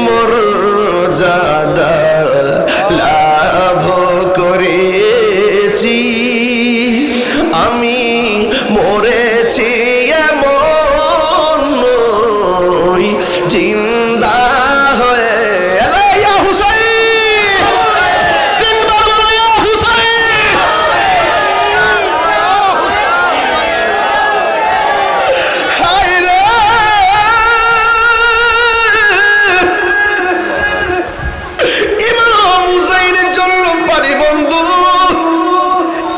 মর্যাদা লাভ করেছি আমি মরেছি এমন নই জিন্দা হয়ে ইয়া হুসাইন তিনবার বলো ইয়া হুসাইন হায় রে ইমাম হুসাইনের জন্য পানি বন্ধ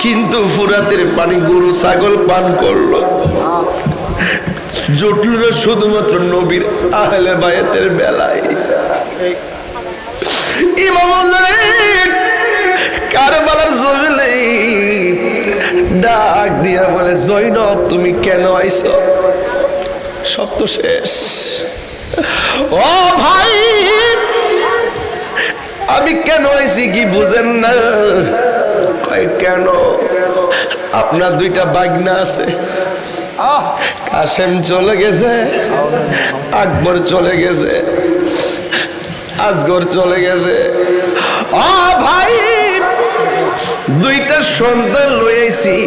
কিন্তু ফুরাতের পানি গরু ছাগল পান করলো জুটল না শুধুমাত্র নবীর আহলে বায়াতের বেলায় ইমাম হুসাইন কারবালার জমিনে ডাক দিয়া বলে জৈনব তুমি কেন আইছো সব তো শেষ ও ভাই আমি কেন আইছি কি বুঝেন না কেন আপনার দুইটা বাগনা আছে কাসেম চলে গেছে আকবর চলে গেছে আসগর চলে গেছে ও ভাই দুইটা সন্তান লইছি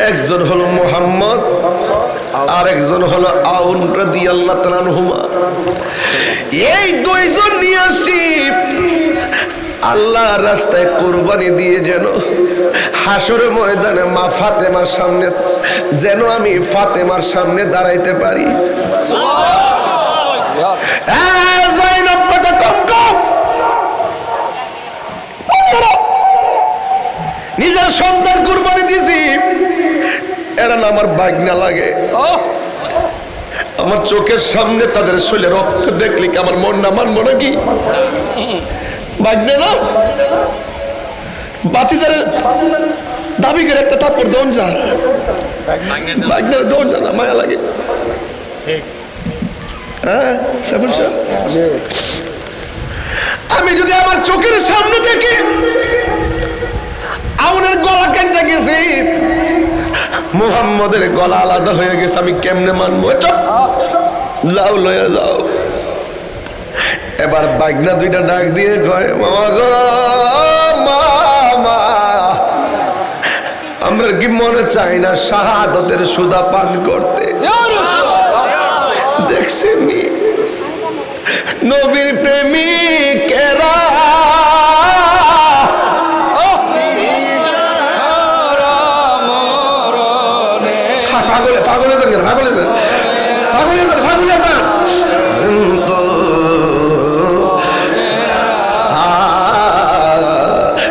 একজন হলো মুহাম্মদ আর একজন হলো আউন রাদিয়াল্লাহু তাআলা আনহুমা এই দুইজন নিয়ে আসি আল্লাহর রাস্তায় কুরবানি দিয়ে যেন হাসরের ময়দানে মা ফাতেমার সামনে যেন আমি ফাতেমার সামনে দাঁড়াইতে পারি যায়নাব কথা কম কম নিজের সন্তান কুরবানি দিয়েছি এরা না আমার বাগনা লাগে আমার চোখের সামনে তাদের শরীরে রক্ত দেখলে কি আমার মন না মানবো নাকি বাগনে না বাতিজারের দাবি করে একটা থাপ্পড় দন যান বাগনের দন যান না মায়া লাগে হ্যাঁ আমি যদি আমার চোখের সামনে থেকে আউনের গলা কেটে গেছি মুহাম্মদের গলা আলাদা হয়ে গেছে আমি কেমনে মানবো যাও লয়া যাও এবার বাগনা দুইটা ডাক দিয়ে কয় মামা গো মামা আমরা কি মনে চাই না শাহাদতের সুদা পান করতে দেখছেন নবীর প্রেমিকেরা পাগলে যান পাগলে যান পাগলে যান পাগলে যান তো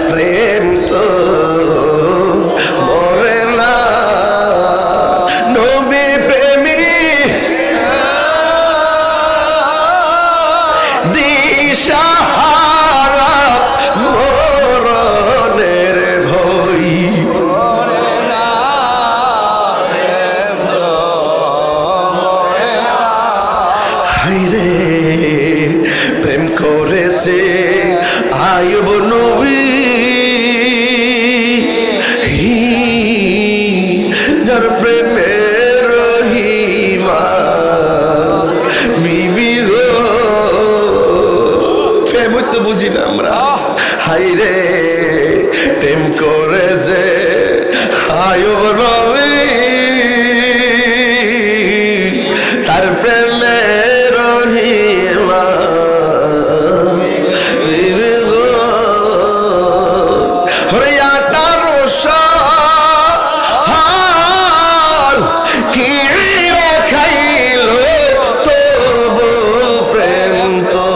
প্রেম তো মরে না নবী প্রেমী দিশা আয়ুব নবী যার প্রেমে রহিমা বিবি গো, প্রেম তো বুঝি না আমরা। হাই রে প্রেম করে যে আয়ুব নবী তার প্রেমে রহিমা বিবি গো, হরিয়াটা রোশা কি রাখাইল তবু প্রেম তো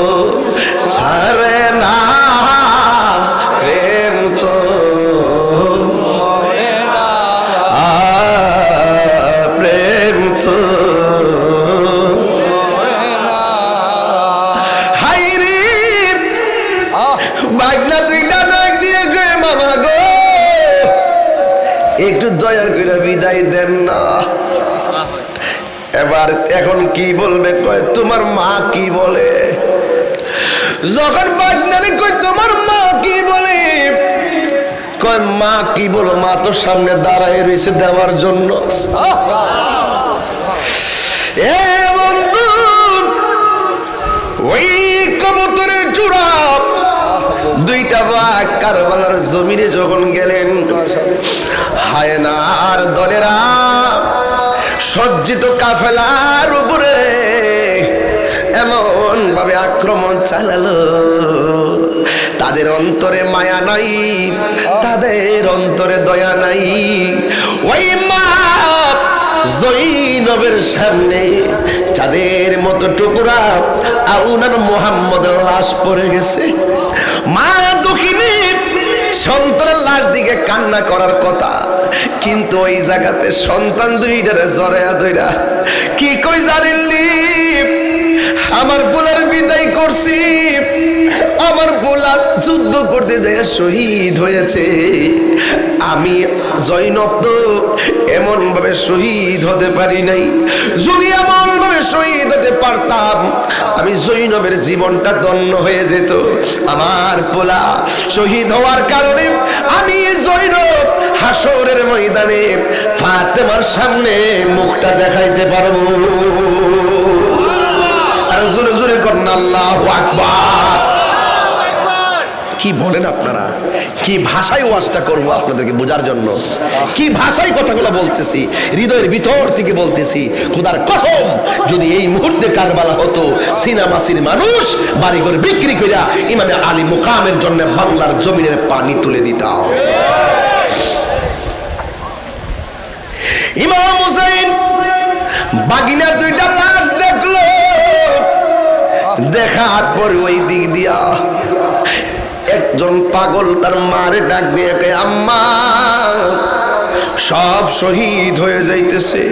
ছাড়ে না, প্রেম তো প্রেম তো হাইরে বাগনা দুইটা নাক দিয়ে গে মামা গো, একটু দয়া করে বিদায় দেন না। এবার এখন কি বলবে, কয় তোমার মা কি বলে। যখন বাগনারে কই তোমার মা কি বলে, কয় মা কি বলো, মা তো সামনে দাঁড়ায় রয়েছে দেওয়ার জন্য। এ বন্ধু, ওই কবুতরের জোড়া দুইটা বাঘ কারবালার জমিনে যখন গেলেন, হায়নার দলেরা সজ্জিত কাফেলার উপরে এমন ভাবে আক্রমণ চালালো, তাদের অন্তরে মায়া নাই, তাদের অন্তরে দয়া নাই। ওই মা জৈনবের সামনে চাঁদের মতো টুকরা আউনার মুহাম্মদের লাশ পড়ে গেছে। মা দুঃখিনী সন্তানের লাশ দিকে কান্না করার কথা, কিন্তু ওই জায়গাতে সন্তান দুইটারে জড়ায়া ধইরা কি কই জানিলি, আমার পোলার বিদায় করছি, আমার পোলা যুদ্ধ করতে যায় শহীদ হয়েছে, আমি জৈনব তো এমন ভাবে শহীদ হতে পারি নাই, যদি এমন ভাবে শহীদ হতে পারতাম আমি জৈনবের জীবনটা ধন্য হয়ে যেত। আমার পোলা শহীদ হওয়ার কারণে আমি জৈনব হাসরের ময়দানে ফাতেমার সামনে মুখটা দেখাইতে পারবো। আর জোরে জোরে করেন আল্লাহু আকবার। কি বলেন আপনারা, কি ভাষায় ওয়াজটা করবো আপনাদেরকে বোঝার জন্য, কি ভাষায় কথাগুলো বলতেছি, হৃদয়ের ভিতর থেকে বলতেছি। খোদার কসম, যদি এই মুহূর্তে কারবালা হতো, সিনামাসির মানুষ বাড়িঘর বিক্রি কইরা ইমামে আলী মুকামের জন্য বাংলার জমিনের পানি তুলে দিতাম। ইমাম হুসাইন বাগিনার দুইটা লাশ দেখলো, দেখার পরে ওই দিক দিয়া একজন পাগল তার মারে ডাক দিয়ে কয়, আম্মা সব শহীদ হয়ে যাইতেছে।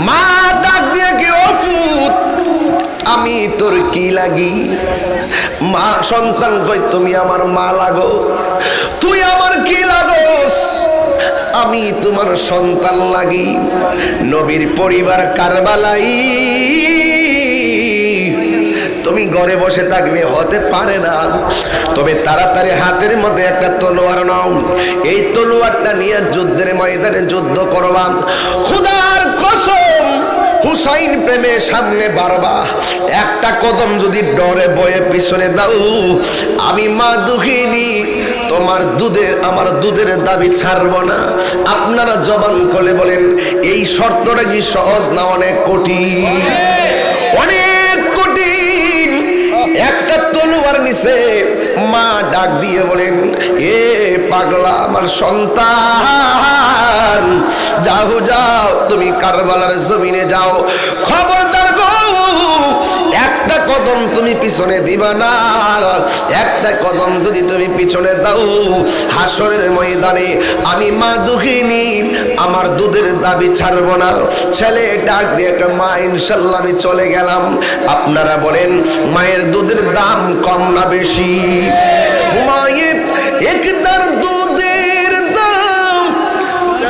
মা ডাক দিয়ে কি, ওফুত আমি তোর কি লাগি। মা সন্তান কয়, তুমি আমার মা লাগো। তুই আমার কি লাগোস, আমি তোমার সন্তান লাগি। নবীর পরিবার কারবালাই, তুমি ঘরে বসে থাকবে হতে পারে না, তবে তাড়াতাড়ি হাতের মধ্যে একটা তলোয়ার নাও, এই তলোয়ারটা নিয়ে যুদ্ধের ময়দানে যুদ্ধ করবা। খোদার কসম, হুসাইন প্রেমে সামনে বাড়বা, একটা কদম যদি ডরে বয়ে পিছনে দাও, আমি মা দুঃখিনী তোমার দুধের আমার দুধের দাবি ছাড়ব না। আপনারা জবান খুলে বলেন, এই শর্তটা কি সহজ না অনেক কঠিন? অনেক কঠিন। একটা তলোয়ার নিচে মা ডাক দিয়ে বলেন, এ পাগলা আমার সন্তান, যাও যাও তুমি কারবালার জমিনে যাও, খবরদার গো একটা কদম তুমি পিছনে দিবা না। একটা কদম যদি তুমি পিছনে দাও, হাসরের ময়দানে আমি মা দুঃখিনী আমার দুধের দাবি ছাড়ব না। ছেলে ডাক দিয়ে, মা ইনশাল্লাহ আমি চলে গেলাম। আপনারা বলেন, মায়ের দুধের দাম কম না বেশি? মায়ের একদার দুধের দাম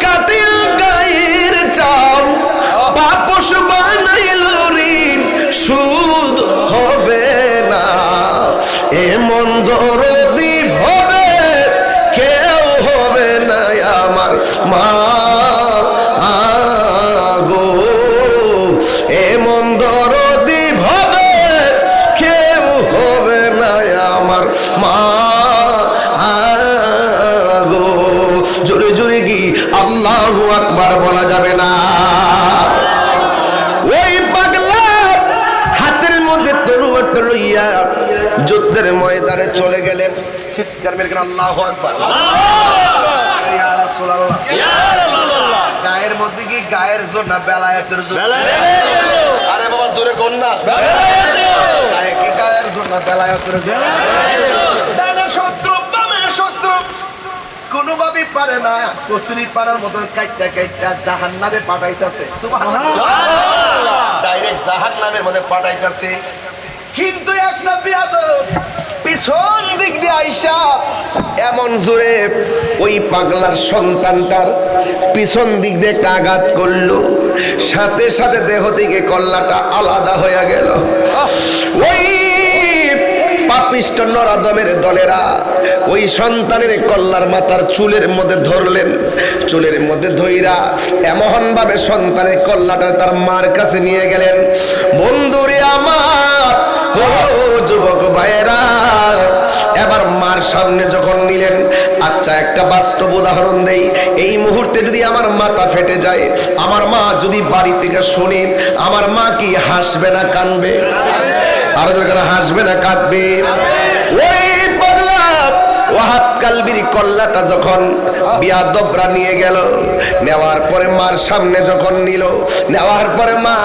কাটিয়া গায়ের চাম, বাপস বানাইল ঋণ সুদ হবে না, এমন দরদি হবে কেউ হবে না আমার মা গো, এমন দরদি হবে কেউ হবে না আমার মা গো। জোরে জোরে কি আল্লাহু আকবার বলা যাবে না? ওই পাগলা হাতের মধ্যে তরুয়ারটা লইয়া যুদ্ধের ময়দানে চলে গেলেন। চিৎকার মেরে আল্লাহু আকবার। ইয়া রাসূলুল্লাহ, ইয়া রাসূলুল্লাহ। গায়ের মধ্যে কি গায়ের জোর না বেলায়েতের জোর? আরে বাবা জোরে কোন না, গায়ে কি গায়ের জোর না বেলায়েতের জোর? ডানে শত্রু বামে শত্রু, কোনোভাবেই পারে না কচুরি পাড়ার মতন কাইটা কাইটা জাহান্নামে পাঠাইতেছে। সুবহানাল্লাহ, ডাইরেক্ট জাহান্নামের মধ্যে পাঠাইতেছে। কিন্তু একটা বিয়াদব পিছন দিক দিয়ে আইসা এমন জোরে ওই পাগলার সন্তানটার পিছন দিক দিয়ে একটা আঘাত করলো, সাথে সাথে দেহ থেকে কল্লাটা আলাদা হয়ে গেল। ওই পাপিষ্ট নরাদমের দলেরা ওই সন্তানের কল্লার মাথার চুলের মধ্যে ধরলেন, চুলের মধ্যে ধইরা এমন ভাবে সন্তানের কল্লাটা তার মার কাছে নিয়ে গেলেন। বন্ধুরে আমার, ও যুবক ভাইয়েরা, এবার মার সামনে যখন নিলেন, আচ্ছা একটা বাস্তব উদাহরণ দেই, এই মুহূর্তে যদি আমার মাথা ফেটে যায়, আমার মা যদি বাড়ি থেকে শুনে, আমার মা কি হাসবে না কাঁদবে? আরো যখন হাসবে না কাঁদবে? ওই পাগলা ওয়াহাব কালবির কল্লাটা যখন বিয়াদবরা নিয়ে গেল, নেওয়ার পরে মার সামনে যখন নিল, নেওয়ার পরে মা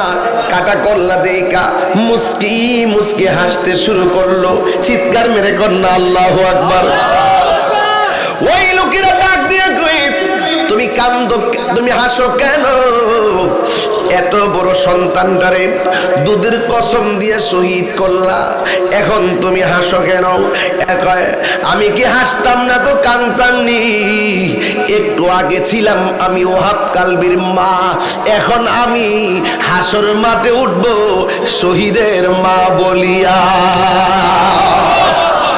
কাটা কল্লা দেইকা মুস্কি মুস্কি হাসতে শুরু করলো। চিৎকার মেরে কন্যা আল্লাহু আকবার। ওই লোকেরা ডাক দিয়ে কই, তুমি কান্দো, তুমি হাসো কেন? এত বড় সন্তানটারে দুধের কসম দিয়ে শহীদ করলা, এখন তুমি হাসো কেন? আমি কি হাসতাম না তো কাঁদতাম নি? একটু আগে ছিলাম আমি ওয়াহাব কালবির মা, এখন আমি হাসর মাঠে উঠবো শহীদের মা বলিয়া।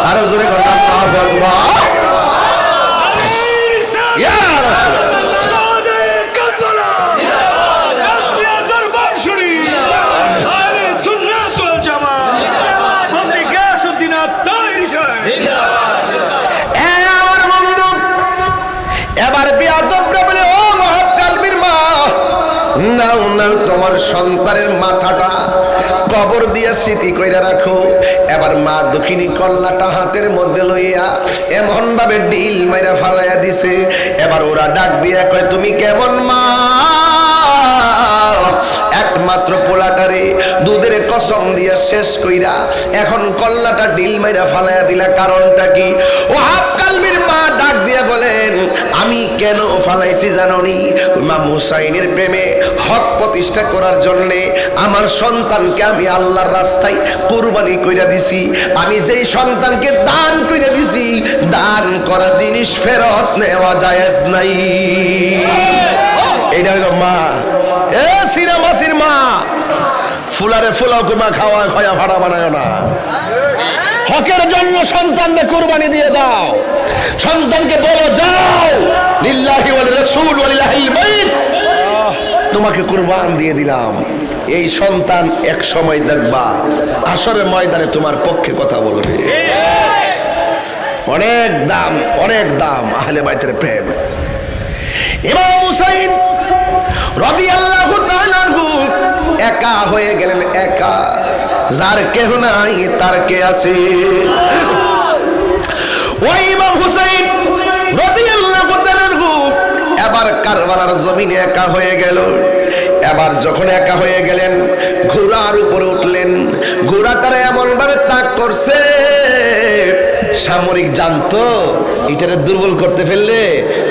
আরো জোরে কথা আল্লাহু আকবার। ইয়া রাসূলুল্লাহ, এবার বিয়াদবরা বলে, ও ওয়াহাব কালবির মা, নাও নাও তোমার সন্তানের মাথাটা কবর দিয়ে স্মৃতি কইরা রাখো। এবার মা দক্ষিণী কল্লাটা হাতের মধ্যে লইয়া এমন ভাবে ডিল মাইরা ফালাইয়া দিছে। এবার ওরা ডাক দিয়া কয়, তুমি কেমন মা? একমাত্র পোলাটারে দুধের কসম দিয়া শেষ কইরা এখন কল্লাটা ডিল মাইরা ফালাইয়া দিলা, কারণটা কি? ওয়াহাব কালবির মা ডাক দিয়া বলেন, আমি কেন ফালাইছি জানোনি? ইমাম হুসাইনের প্রেমে হক প্রতিষ্ঠা করার জন্য আমার সন্তানকে আমি আল্লাহর রাস্তায় কুরবানি কইরা দিছি। আমি যেই সন্তানকে দান কইরা দিছি, দান করা জিনিস ফেরত নেওয়া জায়েজ নাই। এটা হলো মা। এ সিনেমাসির মা, ফুলারে ফুলাও কুমা খাওয়া খয়া ভাড়া বানায় না। হকের জন্য সন্তানকে কুরবানি দিয়ে দাও। সন্তানকে বলো, যাও লিল্লাহি ওয়াল রাসূল ওয়া লিল্লাহিল বাইত, তোমাকে কুরবান দিয়ে দিলাম। এই সন্তান এক সময় দেখবা আসরের ময়দানে তোমার পক্ষে কথা বলবে। অনেক দাম, অনেক দাম আহলে বাইতের প্রেম। ইমাম হুসাইন রাদিয়াল্লাহু তাআলা আনহু একা হয়ে গেলেন, একা। যার কেহ নাই তার কে আছে? ওই ইমাম হুসাইন রাদিয়াল্লাহু তাআলা আনহু এবার কারবালার জমিনে একা হয়ে গেল। এবার যখন একা হয়ে গেলেন, ঘোড়ার উপরে উঠলেন। ঘোড়াটারে এমন ভাবে তাক করছে, সামরিক জানতো এটারে দুর্বল করতে ফেললে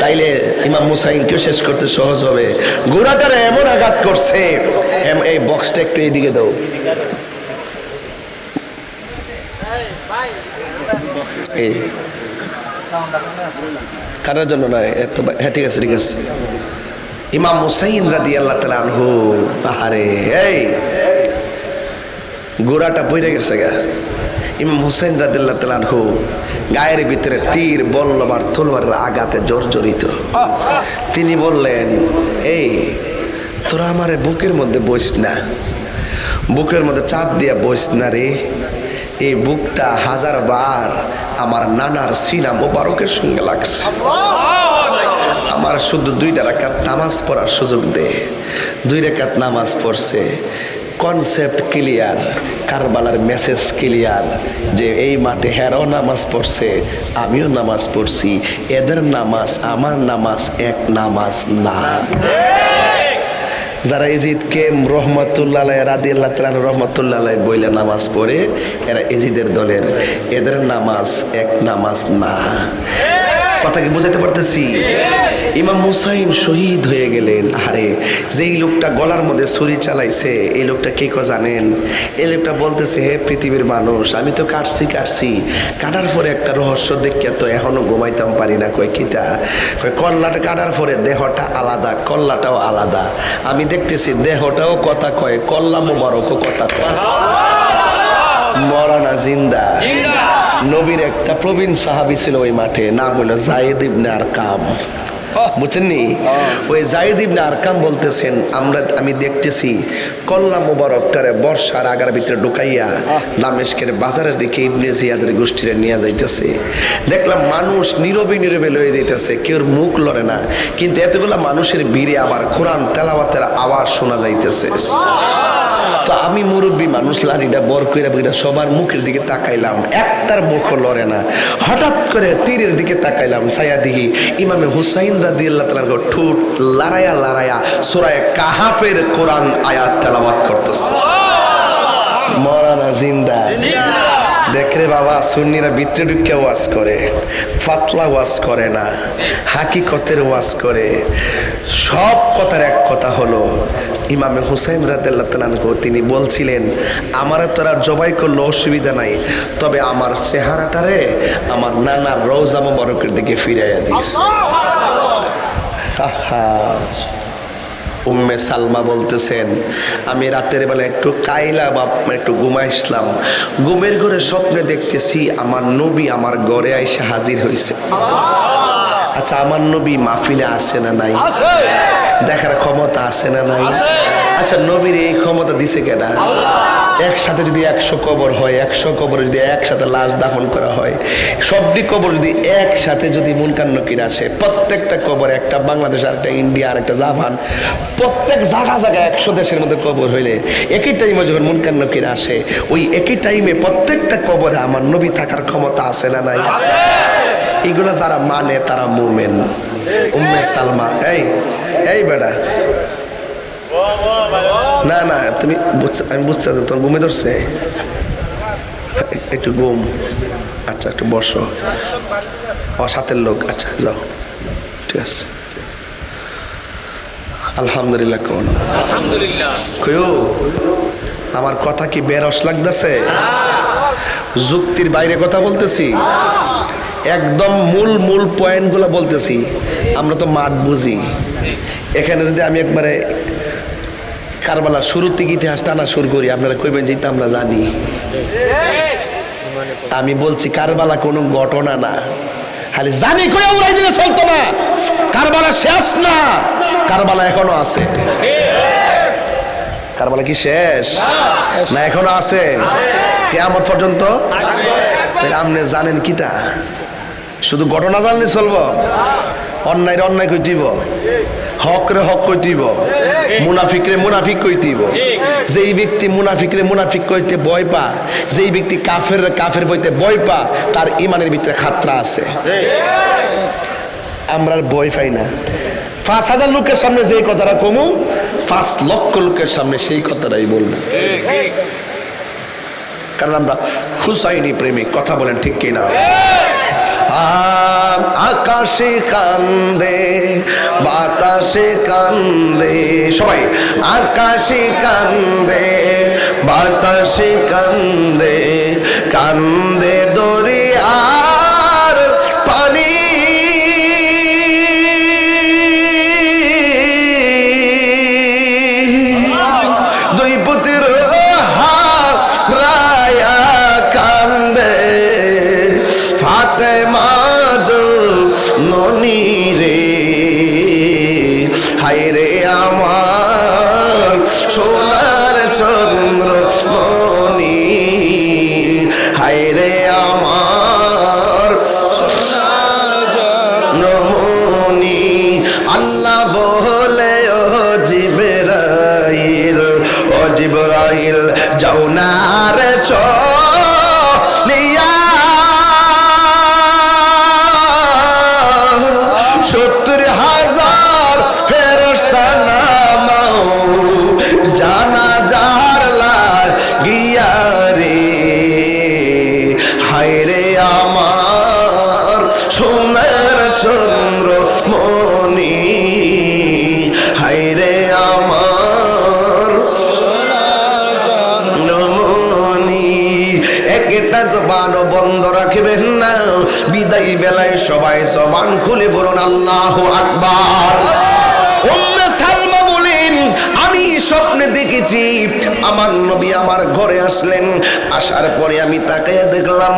তাইলে ইমাম হুসাইনকেও শেষ করতে সহজ হবে। ঘোড়াটারে এমন আঘাত করছে, এই বক্সটা একটু এইদিকে দাও। কারার জন্য নয়, হ্যাঁ ঠিক আছে ঠিক আছে। ইমাম হুসাইন রাদিয়াল্লাহু তাআলা আনহু, আহারে এই ঘোড়াটা পড়ে গেছে গা। ইমাম হুসাইন রাদিয়াল্লাহু তাআলা আনহু গায়ের ভিতরে তীর বল্লম আর তলোয়ারের আঘাতে জর্জরিত। তিনি বললেন, এই তোরা আমার বুকের মধ্যে বইস না, বুকের মধ্যে চাপ দিয়া বইস না রে। এই বুকটা 1000 বার আমার নানার সিনা মোবারকের সঙ্গে লাগছে। আমার শুধু 2 রাকাত নামাজ পড়ার সুযোগ দে। 2 রাকাত নামাজ পড়ছে, কনসেপ্ট ক্লিয়ার, কারবালার মেসেজ ক্লিয়ার, যে এই মাঠে হেরাও নামাজ পড়ছে, আমিও নামাজ পড়ছি, এদের নামাজ আমার নামাজ এক নামাজ না। যারা এজিদকে রহমতুল্লাহ রাদিয়াল্লাহু তাআলা রহমতুল্লাহ বইলে নামাজ পড়ে, এরা এজিদের দলের, এদের নামাজ এক নামাজ না। কথা কি বুঝাতে পারতেছি? ইমাম হুসাইন শহীদ হয়ে গেলেন। আরে যেই লোকটা গলার মধ্যে ছুরি চালাইছে, এই লোকটা কে জানেন? এই লোকটা বলতেছে, হে পৃথিবীর মানুষ, আমি তো কাটছি কাটার পরে একটা রহস্য দেখিয়া তো এখনো ঘুমাইতাম পারি না। কয় কিতা? কয় কল্লাটা কাটার পরে দেহটা আলাদা, কল্লাটাও আলাদা। আমি দেখতেছি দেহটাও কথা কয়, কল্লা মোবারকও কথা কয়। মরানা জিন্দা। নবীর একটা প্রবীণ সাহাবী ছিল ওই মাঠে, নাম হলো যায়েদ ইবনে আরকাম। বুঝছেননি? ওই যায়েদ ইবনে আরকাম বলতেছেন, আমি দেখতেছি কল্লা মোবারকটারে বর্ষার আগার ভিতরে ঢুকাইয়া দামেস্কের বাজারের দিকে ইবনে জিয়াদের গোষ্ঠীরে নিয়ে যাইতেছে। দেখলাম মানুষ নীরবে লয়ে যাইতেছে, কেউ মুখ লড়ে না, কিন্তু এতগুলা মানুষের ভিড়ে আবার কোরআন তেলাওয়াতের আওয়াজ শোনা যাইতেছে। তো আমি মুরব্বী মানুষ, লাড়িটা বর কইরা সবার মুখের দিকে তাকাইলাম, একটার মুখও লড়ে না। হঠাৎ করে তীরের দিকে তাকাইলাম, ছায়া দিকে ইমামে হুসাইন রাদিয়াল্লাহু তাআলা ঠোঁট লড়াইয়া সূরা কাহাফের কোরআন আয়াত তেলাওয়াত করতেছে। মরানা জিন্দা। দেখরে বাবা, সুন্নিরা ভিতরে ঢুকে ওয়াজ করে, ফাতলা ওয়াজ করে না, হাকিকতের ওয়াজ করে। সব কথার এক কথা হলো, ইমামে হুসাইন রাদিয়াল্লাহু তাআলা তিনি বলছিলেন, আমার তোরা জবাই করলে অসুবিধা নাই, তবে আমার চেহারাটারে আমার নানার রওজা মোবারকের দিকে ফিরাইয়া দিস। উম্মে সালমা বলতেছেন, আমি রাতের বেলা একটু কাইলা বা একটু ঘুমাইছিলাম, ঘুমের ঘরে স্বপ্নে দেখতেছি আমার নবী আমার ঘরে আইসা হাজির হয়েছে। আচ্ছা, আমার নবী মাহফিলে আছে না নাই? দেখার ক্ষমতা আছে না নাই? আচ্ছা, নবীর এই ক্ষমতা দিছে কেনা? একসাথে যদি 100 কবর হয়, 100 কবর যদি একসাথে লাশ দাফন করা হয়, সবটি কবর যদি একসাথে যদি মুনকার নকির আসে, প্রত্যেকটা কবর, একটা বাংলাদেশ আর একটা ইন্ডিয়া আর একটা জাপান, প্রত্যেক জায়গায় 100 দেশের মধ্যে কবর হইলে একই টাইমে যখন মুনকার নকির আসে, ওই একই টাইমে প্রত্যেকটা কবরে আমার নবী থাকার ক্ষমতা আছে না নাই? এগুলা যারা মানে তারা মুমিন। উম্মে সালমা, এই বেটা, না না তুমি আমি বুঝতে, তোর ঘুমে ধরছে, একটু ঘুম। আচ্ছা, একটু বসো। সাথের লোক, আচ্ছা যাও, ঠিক আছে। আলহামদুলিল্লাহ। কোন কইও, আমার কথা কি বেরস লাগতেছে? যুক্তির বাইরে কথা বলতেছি, একদম মূল পয়েন্টগুলো বলতেছি। আমরা তো মাঠ বুঝি। এখানে যদি আমি একবারে কারবালার শুরু থেকে ইতিহাস টানা শুরু করি, আপনারা কইবেন যে আমরা জানি। আমি বলছি কারবালা কোনো ঘটনা না, খালি জানি কইয়া উড়াই দিলে চলতো না। কারবালা শেষ না, কারবালা এখনো আছে। কারবালা কি শেষ না? এখনো আছে, কিয়ামত পর্যন্ত। তাহলে আপনি জানেন কিতা? শুধু ঘটনা জানলে চলবো? অন্যায় অন্যায় কই দিব, হক রে হক কই দিব, মুনাফিক রে মুনাফিক কই দিব। যেই ব্যক্তি মুনাফিক রে মুনাফিক কইতে ভয় পা, যেই ব্যক্তি কাফের রে কাফের বইতে ভয় পা, তার ইমানের ভিতরে খাতরা আছে। আমরা ভয় পাই না। 5000 লোকের সামনে যেই কথাটা কমু, 5 লক্ষ লোকের সামনে সেই কথাটাই বলবো, কারণ আমরা হুসাইনি প্রেমিক। কথা বলেন ঠিক কিনা? আকাশে কান্দে বাতাসে কান্দে, সবাই আকাশে কান্দে বাতাসে কান্দে, কান্দে দরিয়ার পানি, দুই পুত্র হারায়া কান্দে। যায় মাঝ ননি রে, হায় রে আমার সোনার চন্দ্র মনি, হায় রে আমার নমনি। আল্লাহ বলে ও জিবরাইল, ও জিবরাইল যাও না রে চলিয়া 70,000 ফেরেশতা নামাও জানাজার লাগিয়া রে, হায় রে আমার সোনার চন্দ্র মনি, হায় রে আমার নমনি। একটা জবান বন্ধ রাখবেন না, বিদায় বেলায় সবাই জবান খুলে বলুন আল্লাহু আকবার। উম্মে সালমা বলেন, আমি স্বপ্নে দেখেছি আমার নবী আমার ঘরে আসলেন, আসার পরে আমি তাকাইয়া দেখলাম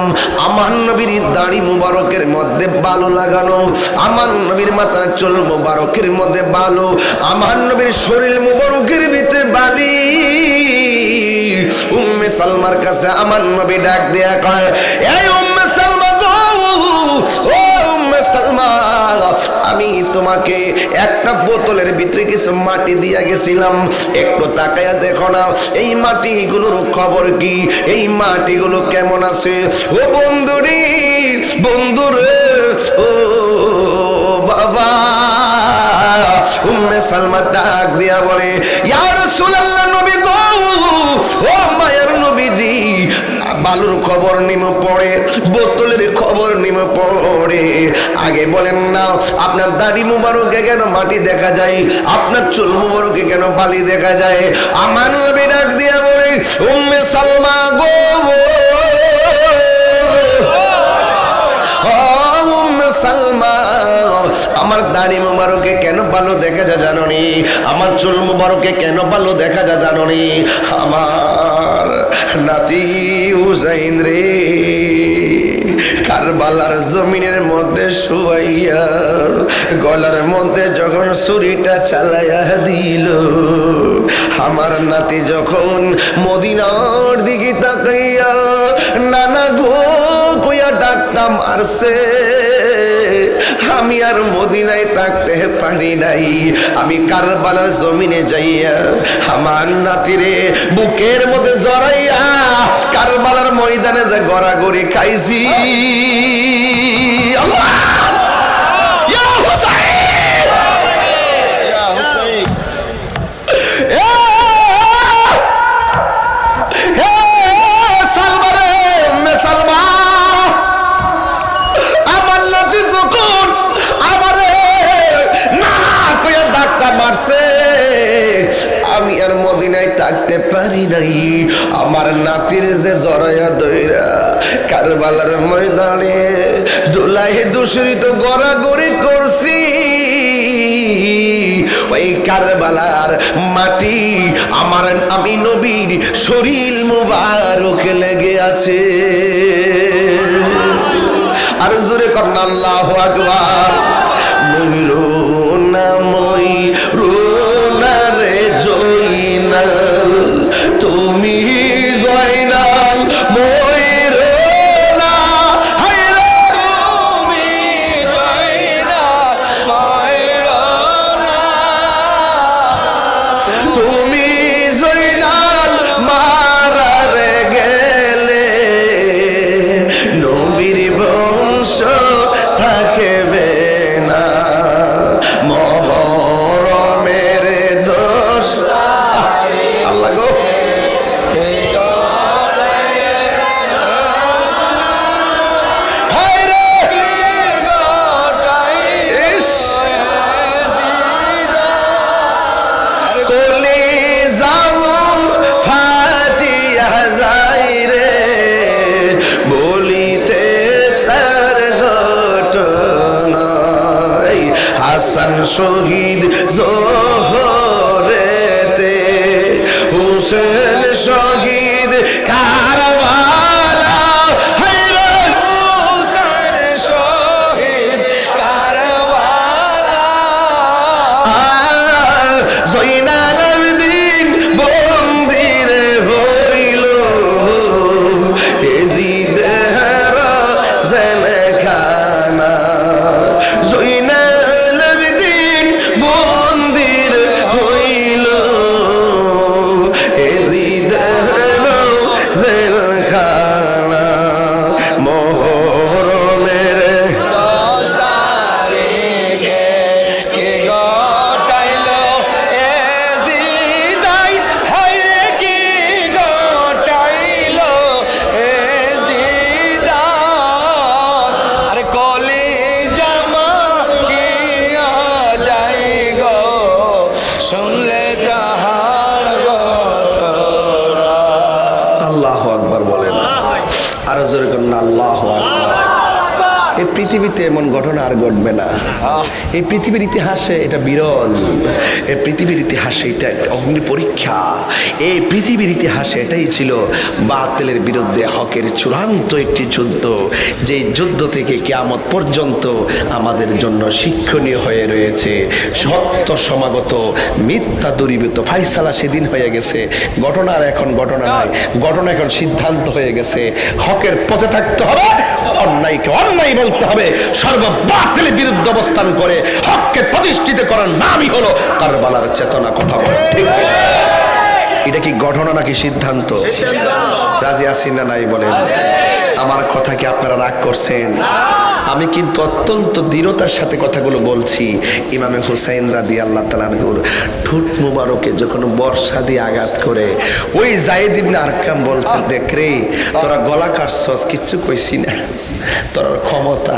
আমার নবীর দাড়ি মুবারকের মধ্যে বালু লাগানো, আমার নবীর মাথার চুল মুবারকের মধ্যে বালু, আমার নবীর শরীর মুবারকের ভিতরে বালি। উম্মে সালমার কাছে আমার নবী ডাক দেয়া কয়, এই উম্মে সালমা গো, ও উম্মে সালমা, আমি তোমাকে একটা বোতলের ভিতরে কিছু মাটি দিয়া গেছিলাম, একটু তাকায়া দেখো না এই মাটিগুলোর খবর কি, এই মাটিগুলো কেমন আছে? ও বন্ধুরে, বন্ধুরে, ও বাবা। উম্মে সালমা ডাক দিয়া বলে, ইয়া রাসূলুল্লাহ, নবী গো, ও মায়ের নবীজি, বালুর খবর নিমে পড়ে, বোতলের খবর নিমে পড়ে, আগে বলেন না আপনার দাড়ি মুবারকে কেন মাটি দেখা যায়, আপনার চুল মুবারকে কেন বালি দেখা যায়? আমার নবী ডাক দিয়া বলে, উম্মে সালমা গো, সালমা, আমার দাড়ি মুবারকে কেন ভালো দেখা যায় জানো নি? আমার চুল মুবারকে কেন ভালো দেখা যায় জানো নি? আমার নাতি হুসাইন রে কারবালার জমিনের মধ্যে শুয়াইয়া গলার মধ্যে যখন ছুরিটা চালাইয়া দিল, আমার নাতি যখন মদিনার দিকে তাকাইয়া নানা গো কইয়া ডাকটা মারছে, আমি আর মদিনায় থাকতে পারি নাই, আমি কারবালার জমিনে যাইয়া আমার নাতিরে বুকের মধ্যে জড়াইয়া কারবালার ময়দানে যে গড়াগড়ি খাইছি। আল্লাহ, ইয়া হুসাইন, ইয়া হুসাইন, সালমা রে, সালমা, আমার নাতি যখন আমারে নানা কইয়া ডাকটা মারছে, আমি আর মদিনায় থাকতে পারি নাই, আমার নাতির যে জড়াইয়া দইরা কারবালার ময়দানে দুলাই দূষিত গড়াগড়ি করছি, ওই কারবালার মাটি আমার আমি নবীর শরীর মুবারক লেগে আছে। আর জোরে করেন আল্লাহু আকবার। ময়ূরনা ময়ূরনা রে জয়নাল, তুমি জয়নাল ময়ূরনা, হায় রে তুমি জয়নাল ময়ূরনা, তুমি জয়নাল মারারে গেলে নবীর বংশ থাকবে না, মহরমের দোষ। আল্লাহ গো, হায় রে, কলিজাম ফাটিয়া যায় রে বলিতে তার ঘটনা, হাসান শহীদ জোহরেতে, হুসেন শহীদ কারবালা, হায় রে হুসেন জয়নাল আবেদিন মন্দির হইল এজিদ জেলখানা মোহরমের এই পৃথিবীতে এমন ঘটনা আর ঘটবে না। এই পৃথিবীর ইতিহাসে এটা বিরল, এই পৃথিবীর ইতিহাসে এটা অগ্নি পরীক্ষা। এই পৃথিবীর ইতিহাসে এটাই ছিল বাতিলের বিরুদ্ধে হকের চূড়ান্ত একটি যুদ্ধ, যে যুদ্ধ থেকে কিয়ামত পর্যন্ত আমাদের জন্য শিক্ষণীয় হয়ে রয়েছে। সত্য সমাগত, মিথ্যা দূরীভূত, ফাইসালা সেদিন হয়ে গেছে। ঘটনার এখন ঘটনা নয়, ঘটনা এখন সিদ্ধান্ত হয়ে গেছে। হকের পথে থাকতে হবে, অন্যায়কে অন্যায় বলতে হবে, সর্ববাতিলের বিরুদ্ধে অবস্থান করে হককে প্রতিষ্ঠিত করার নামই হলো কারবালার চেতনা। কথা বলে ঠিক? এটা কি ঘটনা নাকি সিদ্ধান্ত? রাজি আছেন না নাই বলেন? আমার কথা কি আপনারা রাগ করছেন? আমি কিন্তু অত্যন্ত দৃঢ়তার সাথে কথাগুলো বলছি। ইমামে হুসাইন রাদিয়াল্লাহু তাআলা আনহুর ঠোঁট মুবারকে যখন বর্ষা দিয়ে আঘাত করে, ওই যায়েদ ইবনে আরকাম বলছে, দেখ রে, তোরা গলা কাটছস, কিচ্ছু কইছি না, তোর ক্ষমতা,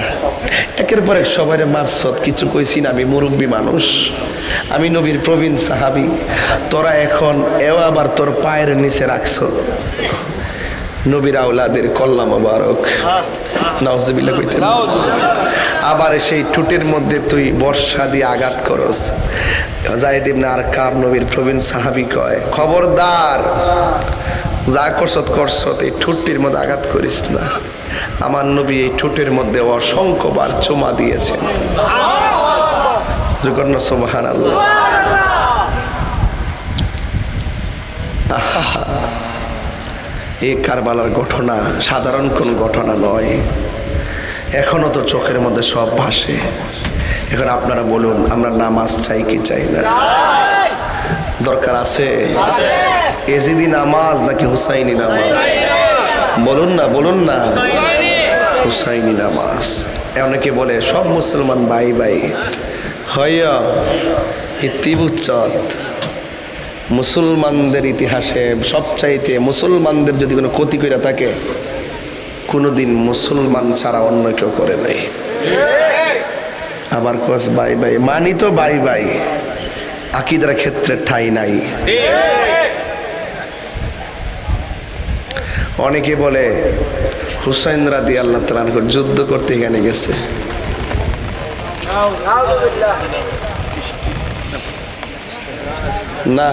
একের পর এক সবাইরে মারছস, কিছু কইছি না, আমি মুরব্বী মানুষ, আমি নবীর প্রবীণ সাহাবী, তোরা এখন এও আবার তোর পায়ের নিচে রাখছ নবীর আওলাদের কল্লা মোবারক, নাউজুবিল্লাহ কইতে, আবার সেই ঠোঁটের মধ্যে তুই বর্ষা দিয়ে আঘাত করস। যায়েদ ইবনে আরকাম নবীর প্রবীণ সাহাবী কয়, খবরদার, যা করছত এই ঠোঁটটির মধ্যে আঘাত করিস না। আমার নবী এই ঠোঁটের মধ্যে অসংখ্যবার চুমা দিয়েছেন। সুবহানাল্লাহ। এই কারবালার ঘটনা সাধারণ কোন ঘটনা নয়। এখনো তো চোখের মধ্যে সব ভাসে। এখন আপনারা বলুন, আমরা নামাজ চাই কি চাই না? দরকার আছে এজিদি নামাজ নাকি হুসাইনি নামাজ? বলুন না, বলুন না, হুসাইনি নামাজ। অনেকে বলে সব মুসলমান ভাই ভাই হইয়া ইতিবুচ্চত। মুসলমানদের ইতিহাসে সবচাইতে মুসলমানদের যদি কোনো ক্ষতি করে থাকে, কোনোদিন মুসলমান ছাড়া অন্য কেউ করে নাই। আবার কস ভাই ভাই, মানি তো ভাই ভাই, আকীদার ক্ষেত্রে ঠাঁই নাই। অনেকে বলে হুসাইন রাদিয়াল্লাহু তাআলা আনহু যুদ্ধ করতে এখানে গেছে। না,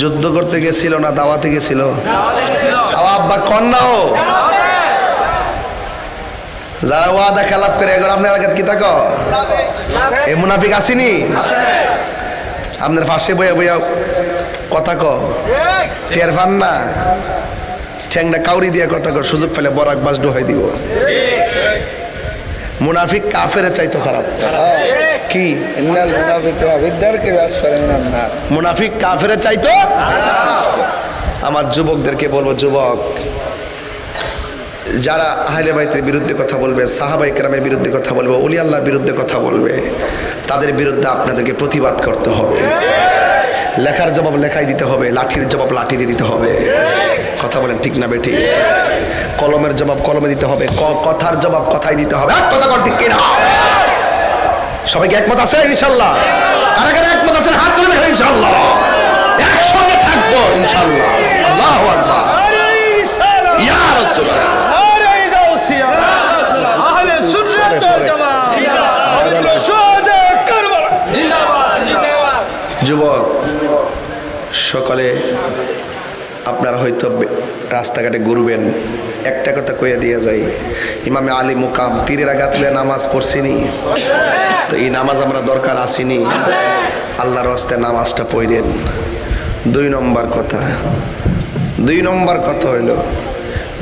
যুদ্ধ করতে গেছিল না, দাওয়াতে গেছিল। আব্বা কন্যাও যারা ওয়াদা খেলাফ করে, এগুলো আপনার এলাকার কি থাকো এই মুনাফিক আসেনি? আপনার পাশে বইয়া বইয়া কথা ক, টের পান না? ঠ্যাংটা কাউরি দিয়ে কথা কর, সুযোগ পেলে বরাক বাস ডোহাই দিব। মুনাফিক কাফের চাইতো খারাপ। কি মুনাফিক কাফের চাইতো? আমার যুবকদেরকে বলবো, যুবক যারা আহলে বাইতের বিরুদ্ধে কথা বলবে, সাহাবায়ে কেরামের বিরুদ্ধে কথা বলবে, ওলি আল্লাহর বিরুদ্ধে কথা বলবে, তাদের বিরুদ্ধে আপনাদেরকে প্রতিবাদ করতে হবে। লেখার জবাব লেখাই দিতে হবে, লাঠির জবাব লাঠি দিয়ে দিতে হবে। কথা বলেন ঠিক না বেটি? কলমের জবাব কলমে দিতে হবে, কথার জবাব কথাই দিতে হবে। কথা কর ঠিক কিনা? সবাইকে একমত আছে ইনশাআল্লাহ? কারা কারা একমত আছেন হাত তুলে দেখেন ইনশাআল্লাহ। একসঙ্গে থাকবো ইনশাআল্লাহ। আল্লাহু আকবার। ইয়া রাসূলুল্লাহ। নারে গাউসিয়া। আহলে সুন্নাত ওয়াল জামাত। শুহাদা কারবালা। জিন্দাবাদ জিন্দাবাদ। যুবক সকালে আপনারা হয়তো রাস্তাঘাটে ঘুরবেন, একটা কথা কইয়া দিয়ে যাই, ইমামে আলী মুকাম তীরের আঘাতলে নামাজ পড়ছিনি তো এই নামাজ আমরা দরকার আসিনি। আল্লাহর রাস্তায় নামাজটা পড়েন। দুই নম্বর কথা হইল,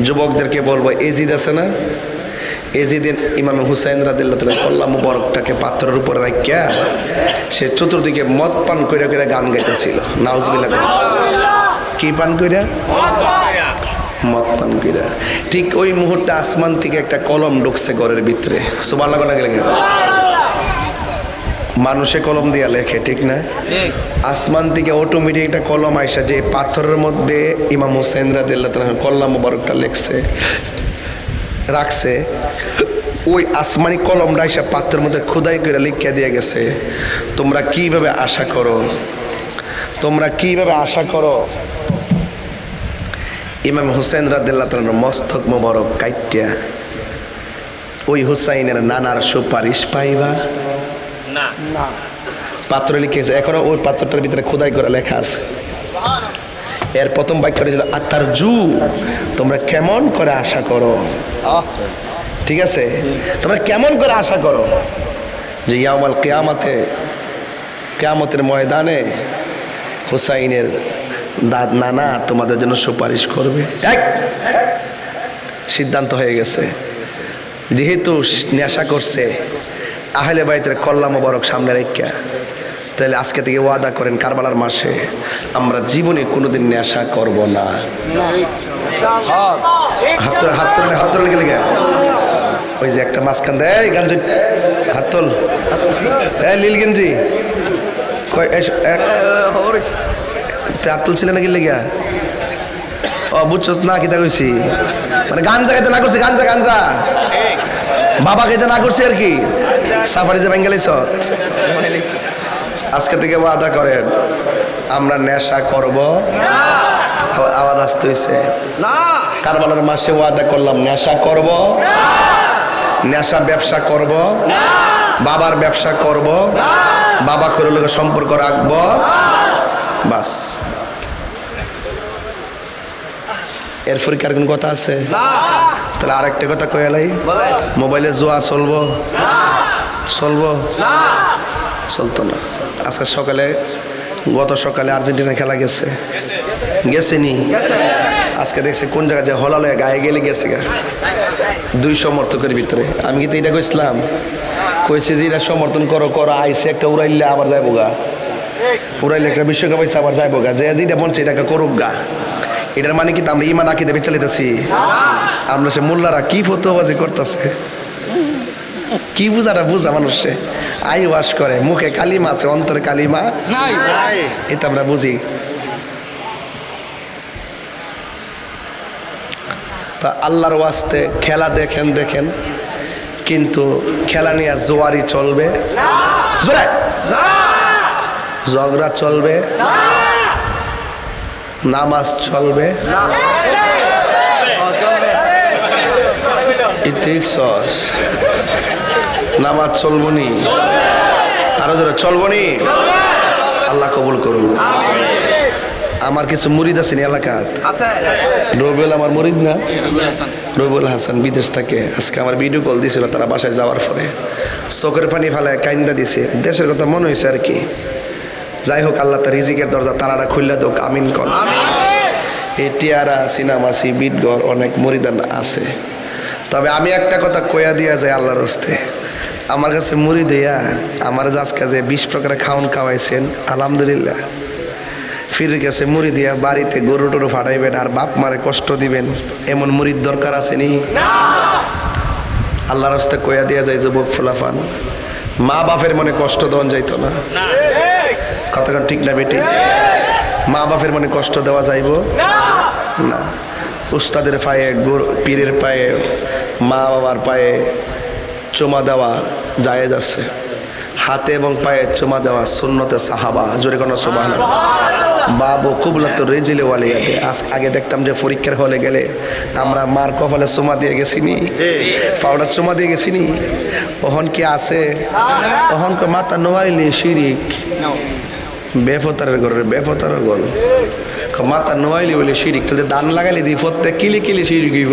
যুবকদেরকে বলবো, এজিদ আছে না, এই যেদিন ইমাম হুসাইন রাদিয়াল্লাহু তাআলা কল্লা মুবারকটাকে পাথরের উপর রাখিয়া সে চতুর্দিকে মদ পান কইরা কইরা গান গাইতেছিল, নাউজুবিল্লাহ। কি পান কইরা? মদ পান কইরা। ঠিক ওই মুহূর্তে আসমান থেকে একটা কলম ঢুকছে ঘরের ভিতরে, সুবহানাল্লাহ না গেলে মানুষে কলম দিয়া লেখে, ঠিক না? আসমান থেকে অটোমেটিক একটা কলম আইসা যে পাথরের মধ্যে ইমাম হুসাইন রাদিয়াল্লাহু তাআলা কল্লা মুবারকটা লেখছে রাখছে, ওই আসমানি কলমটা আইসা পাথরের মধ্যে খোদাই করে লিখিয়া দিয়ে গেছে, তোমরা কিভাবে আশা করো, তোমরা কিভাবে আশা করো ইমাম হুসাইন রাদিয়াল্লাহু তাআলার মস্তক মোবারক কাইটিয়া ওই হুসাইনের নানার সুপারিশ পাইবা না? পাথরে লিখেছে, এখনো ওই পাথরটার ভিতরে খোদাই করে লেখা আছে। এর প্রথম বাক্যটা ছিল আতারজু, তোমরা কেমন করে আশা করো, ঠিক আছে? তোমরা কেমন করে আশা করো যে ইয়াউমাল কিয়ামতে, কিয়ামতের ময়দানে হুসাইনের নানা তোমাদের জন্য সুপারিশ করবে। সিদ্ধান্ত হয়ে গেছে, যেহেতু নেশা করছে আহলে বাইতের কল্লা মোবারক সামনে রেখা, তাহলে আজকে থেকে ওয়াদা করেন কারবালার মাসে আমরা জীবনে কোনোদিন নেশা করব না। হাত তোল গেলে ওই যে একটা মাঝখান দেয় গাঞ্জি, হাত তোল, লীল গেঞ্জি হাত তুলছিলেন না গেলে গিয়া, ও বুঝছো না? কিতা কইছি মানে গাঞ্জা খাইতে না করছি, গাঞ্জা গাঞ্জা বাবা খাইতে না করছি আর কি, সাফারি যে বেঙ্গালিস। আজকে থেকে ওয়াদা করেন আমরা নেশা করব। আওয়াজ আসতে হইছে, কারবালার মাসে ওয়াদা করলাম নেশা করব, নেশা ব্যবসা করব, বাবার ব্যবসা করব, বাবা করে লোকের সম্পর্ক রাখবো, বাস। এরপরে কি আর কোন কথা আছে? তাহলে আরেকটা কথা কয়ালাই, মোবাইলে জুয়া চলবো? চলবো? চলতো না। আজকে সকালে, গত সকালে আর্জেন্টিনা খেলা গেছে, গেছেনি? আজকে দেখছে কোন জায়গায় যে হলাল হয়ে গায়ে গেলে গেছে গা 2 সমর্থকের ভিতরে। আমি কিন্তু এটা কইছিলাম, কইছে যে এটা সমর্থন করো করো, আইসে একটা উড়াইলে আবার যাইবো গা, উড়াইলে একটা বিশ্বকাপ আইসে আবার যাইবো গা, যে যেটা বলছে এটাকে করুক গা। এটার মানে কি আমরা ইমান আকিদে বেচালিতেছি? আমরা সে মোল্লারা কি ফতোয়াবাজি করতেছে, কি বুঝাটা বুঝা মানুষে আই ওয়াশ করে, মুখে কালিমা আছে অন্তরে কালিমা নাই, এটা আমরা বুঝি। তা আল্লাহর ওয়াস্তে খেলা দেখেন দেখেন, কিন্তু খেলা নিয়ে জোয়ারি চলবে, ঝগড়া চলবে, নামাজ চলবে, ঠিক সস নামাজ চলবনি, আরো জোরে চলবনি। আল্লাহ কবুল করুন। আমার কিছু মুরিদ আছেন এলাকাত, রবিউল আমার মুরিদ না, রবিউল হাসান বিদেশ থাকে। আজকে আমার ভিডিও কল দিয়েছিল, তারা বাসায় যাওয়ার পরে চোখের পানি ফেলায় কাইন্দা দিছে, দেশের কথা মনে হয়েছে আর কি। যাই হোক, আল্লাহ তার রিজিকের দরজা তালাটা খুললা দোক, আমিন কর। এই টিয়ারা, সিনামাসি, বিটগড় অনেক মুরিদান আছে। তবে আমি একটা কথা কয়া দিয়া যায় আল্লাহর হস্তে, আমার কাছে মুরিদ হইয়া আমার আজকে যে 20 প্রকারের খাওন খাওয়াইছেন, আলহামদুলিল্লাহ। ফিরে গেছে মুরিদ দিয়া বাড়িতে গরু টরু ফাটাইবেন আর বাপ মারে কষ্ট দিবেন, এমন মুরিদ দরকার আছে নি? আল্লাহর হস্তে কয়া দিয়া যায় যুবক ফুলাফান, মা বাপের মনে কষ্ট দেওয়া যাইতো না। কতক্ষণ ঠিক না বেটি? মা বাপের মনে কষ্ট দেওয়া যাইব না। উস্তাদের পায়ে, পীরের পায়ে, মা বাবার পায়ে চুমা দেওয়া জায়েজ আছে। হাতে এবং পায়ে চুমা দেওয়া সুন্নতে সাহাবা, জোরে কোনো সুবহানাল্লাহ। বাবু কুবলাতুর রিজিলে ওয়ালিয়াতে। আগে দেখতাম যে পরীক্ষার হলে গেলে আমরা মার কপালে চুমা দিয়ে গেছিনি, পাউডার চুমা দিয়ে গেছিনি। ওহন কি আছে? ওহন কে মাথা নোয়াইলে শিরিক, বেফতারের ঘরের বেফতার গল মাথা নোয়াইলি বলে শিরিক। তাহলে দান লাগাইলে দি প্রত্যেক কিলি কিলি শিরিক হইব।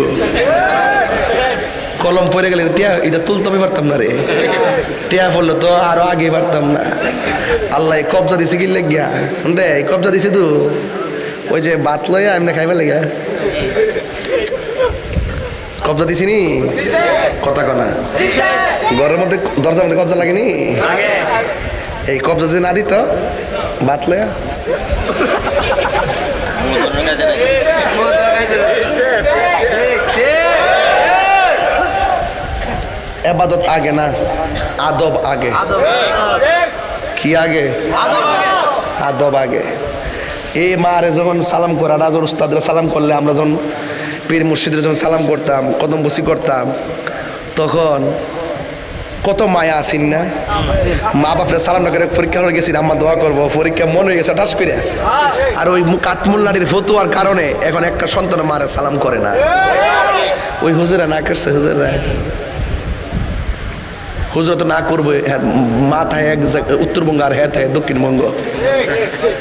কলম পড়ে গেলে টিয়া এটা তুলতে আমি পারতাম না রে, টিয়া পড়লো তো আরো আগে পারতাম না। আল্লাহ কবজা দিছে কি লেগিয়া রে, কবজা দিছে তো ওই যে বাত লইয়া এমনি খাইবার লেগা কবজা দিছিনি। কথা কনা ঘরের মধ্যে দরজার মধ্যে কবজা লাগেনি? এই কবজা যদি না দিত বাতলে এবাদত আগে না, আদব আগে। কি আগে? আদব আগে। এই মারে যখন সালাম করা, রাজর উস্তাদরা সালাম করলে, আমরা যখন পীর মুর্শিদের যখন সালাম করতাম, কদম বসি করতাম, তখন কত মায়া আসিন না? মা বাপরে সালাম না করে পরীক্ষা হয়ে গেছি, আম্মা দোয়া করবো, পরীক্ষা মনে হয়ে গেছে ঠাস করে। আর ওই কাঠমুল্লারির ফতুয়ার কারণে এখন একটা সন্তান মারে সালাম করে না। ওই হুজুরা না করছে, হুজুরা হুজুরা তো না করবো। মা থাকে এক উত্তরবঙ্গ আর হ্যাঁ থাকে দক্ষিণবঙ্গ।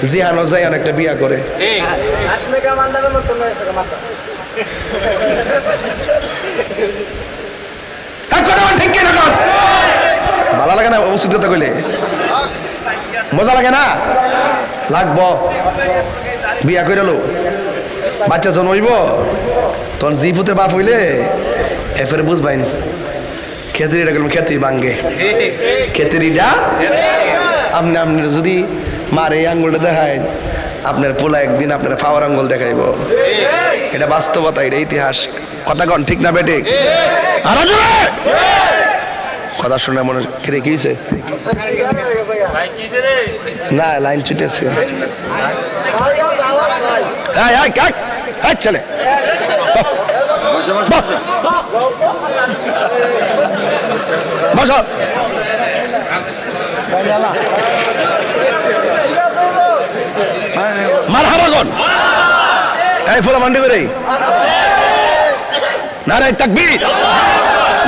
জিহানো জায়ান একটা বিয়া করে, ভালো লাগে না? উচিত কথা কইলে মজা লাগে না? লাগবো। বিয়া করে লো, বাচ্চা জন্মইব, তখন জি ফুতের বাপ হইলে এফের বুঝবাইন খেতরিটা গেলাম, খেতুই ভাঙ্গে খেতরিটা। আপনি আপনার যদি মার এই আঙ্গুলটা দেখায়, আপনার পোলা একদিন আপনার ফাওয়ার আঙ্গুল দেখাইব। এটা বাস্তবতা, এটা ইতিহাস। কথা কন ঠিক না বেটে? কথা শুনে মনে কিরে কি হয়েছে? না লাইন ছুটেছে। ছেলে বসো। মারহাবাগন এই ফোলা মান্ডি করে নারায়ে তাকবীর,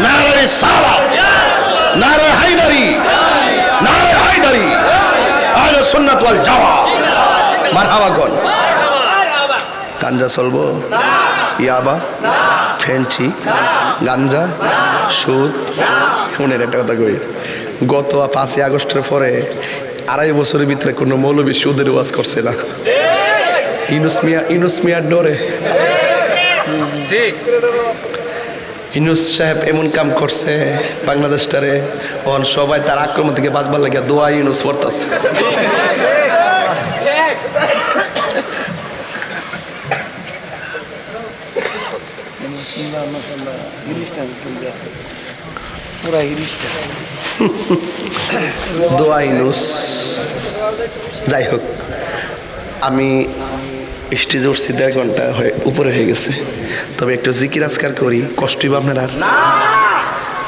নারায়ে সালাত, নারায়ে হায়দারি, নারায়ে হায়দারি, আহলে সুন্নাত ওয়াল জামাত। মারহাবাগন। গাঞ্জা চলবো? ইয়াবা, ফেন্সি, গাঞ্জা, সুদ। শুনেন একটা কথা কই, গত 5ই আগস্টের পরে 2.5 বছরের ভিতরে কোনো মৌলবী সুদের ওয়াজ করছে না। ইউনুস মিয়ার ডরে ইউনুস সাহেব এমন কাম করছে বাংলাদেশটারে, ওখান সবাই তার আক্রমণ থেকে বাঁচবার লাগিয়া দোয়া ইউনুস পড়তাছে। দোয়া ইউনুস। যাই হোক, আমি স্টেজে উঠছি 1.5 ঘন্টা উপরে হয়ে গেছে, তবে একটু জিকির আজকার করি। কষ্ট হইব আপনার? আর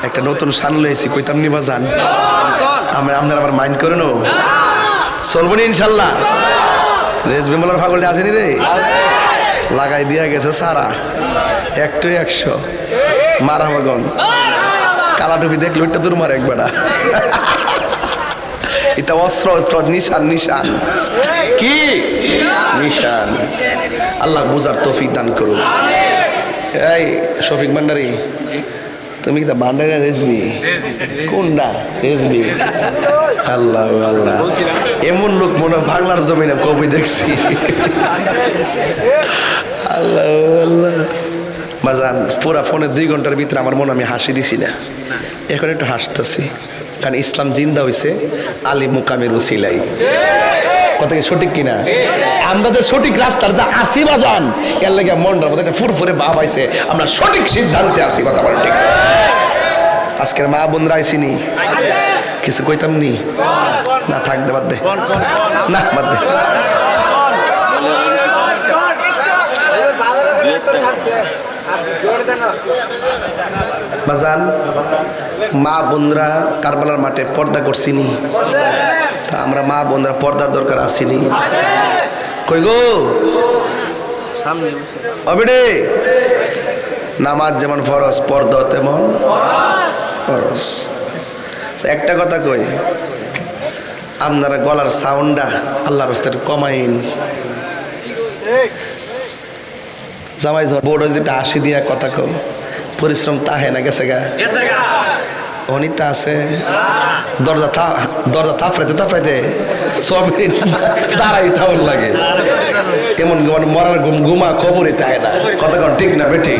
একটা নতুন সান লইছি, কইতাম নিবা যান, আপনার আবার মাইন্ড করে নো চলবো নি ইনশাল্লাহ। রেস বেমলার ফাগলে আসেনি রে, লাগাই দিয়া গেছে সারা একটু 100 মারামাগন। কালা টুপি দেখলে ওইটা দূর মারে একবার। এটা অস্ত্র, অস্ত্র, নিশান, নিশান। কি নিশান? আল্লাহ বুঝার তৌফিক দান করুন। এই শফিক ভান্ডারি, তুমি কি ভান্ডারি না রেজবি? কোনটা রেজবি? আল্লাহ আল্লাহ, এমন লোক মনে বাংলার জমিনে কবি দেখছি। আল্লাহ আল্লাহ। বাজান পুরা ফোনে 2 ঘন্টার ভিতরে আমার মনে আমি হাসি দিছি না, এখন একটু হাসতেছি, কারণ ইসলাম জিন্দা হয়েছে আলী মুকামের উসিলাই। কথা কি সঠিক কিনা? আমরা যে সঠিক রাস্তার যা আসি বাজান, এর লাগে মনটার মধ্যে একটা ফুরফুরে ভাব আইছে, আমরা সঠিক সিদ্ধান্তে আসি। কথা বলেন ঠিক? আজকের মা বোনরা আইসিনি, কিছু কইতাম নি? না থাক দে, বাদ দে, না বাদ দে। বাজান মা বোনরা কারবালার মাঠে পর্দা করছিনি, তা আমরা মা বোনরা পর্দার দরকার আসিনি? কই গো অবিডে, নামাজ যেমন ফরজ, পর্দা তেমন ফরজ। একটা কথা কই, আপনারা গলার সাউন্ডটা আল্লাহর রাস্তায় কমাইন। জামাই বোর্ড যেটা 80 দিয়া কথা কম, পরিশ্রম তাহে না গেছে গা অনিতা আছে। দরজা থাপড়াইতে সবই দাঁড়াই থাউল লাগে, কেমন মরার ঘুমা খবরই তাহে না। কথা কন ঠিক না বেঠিক?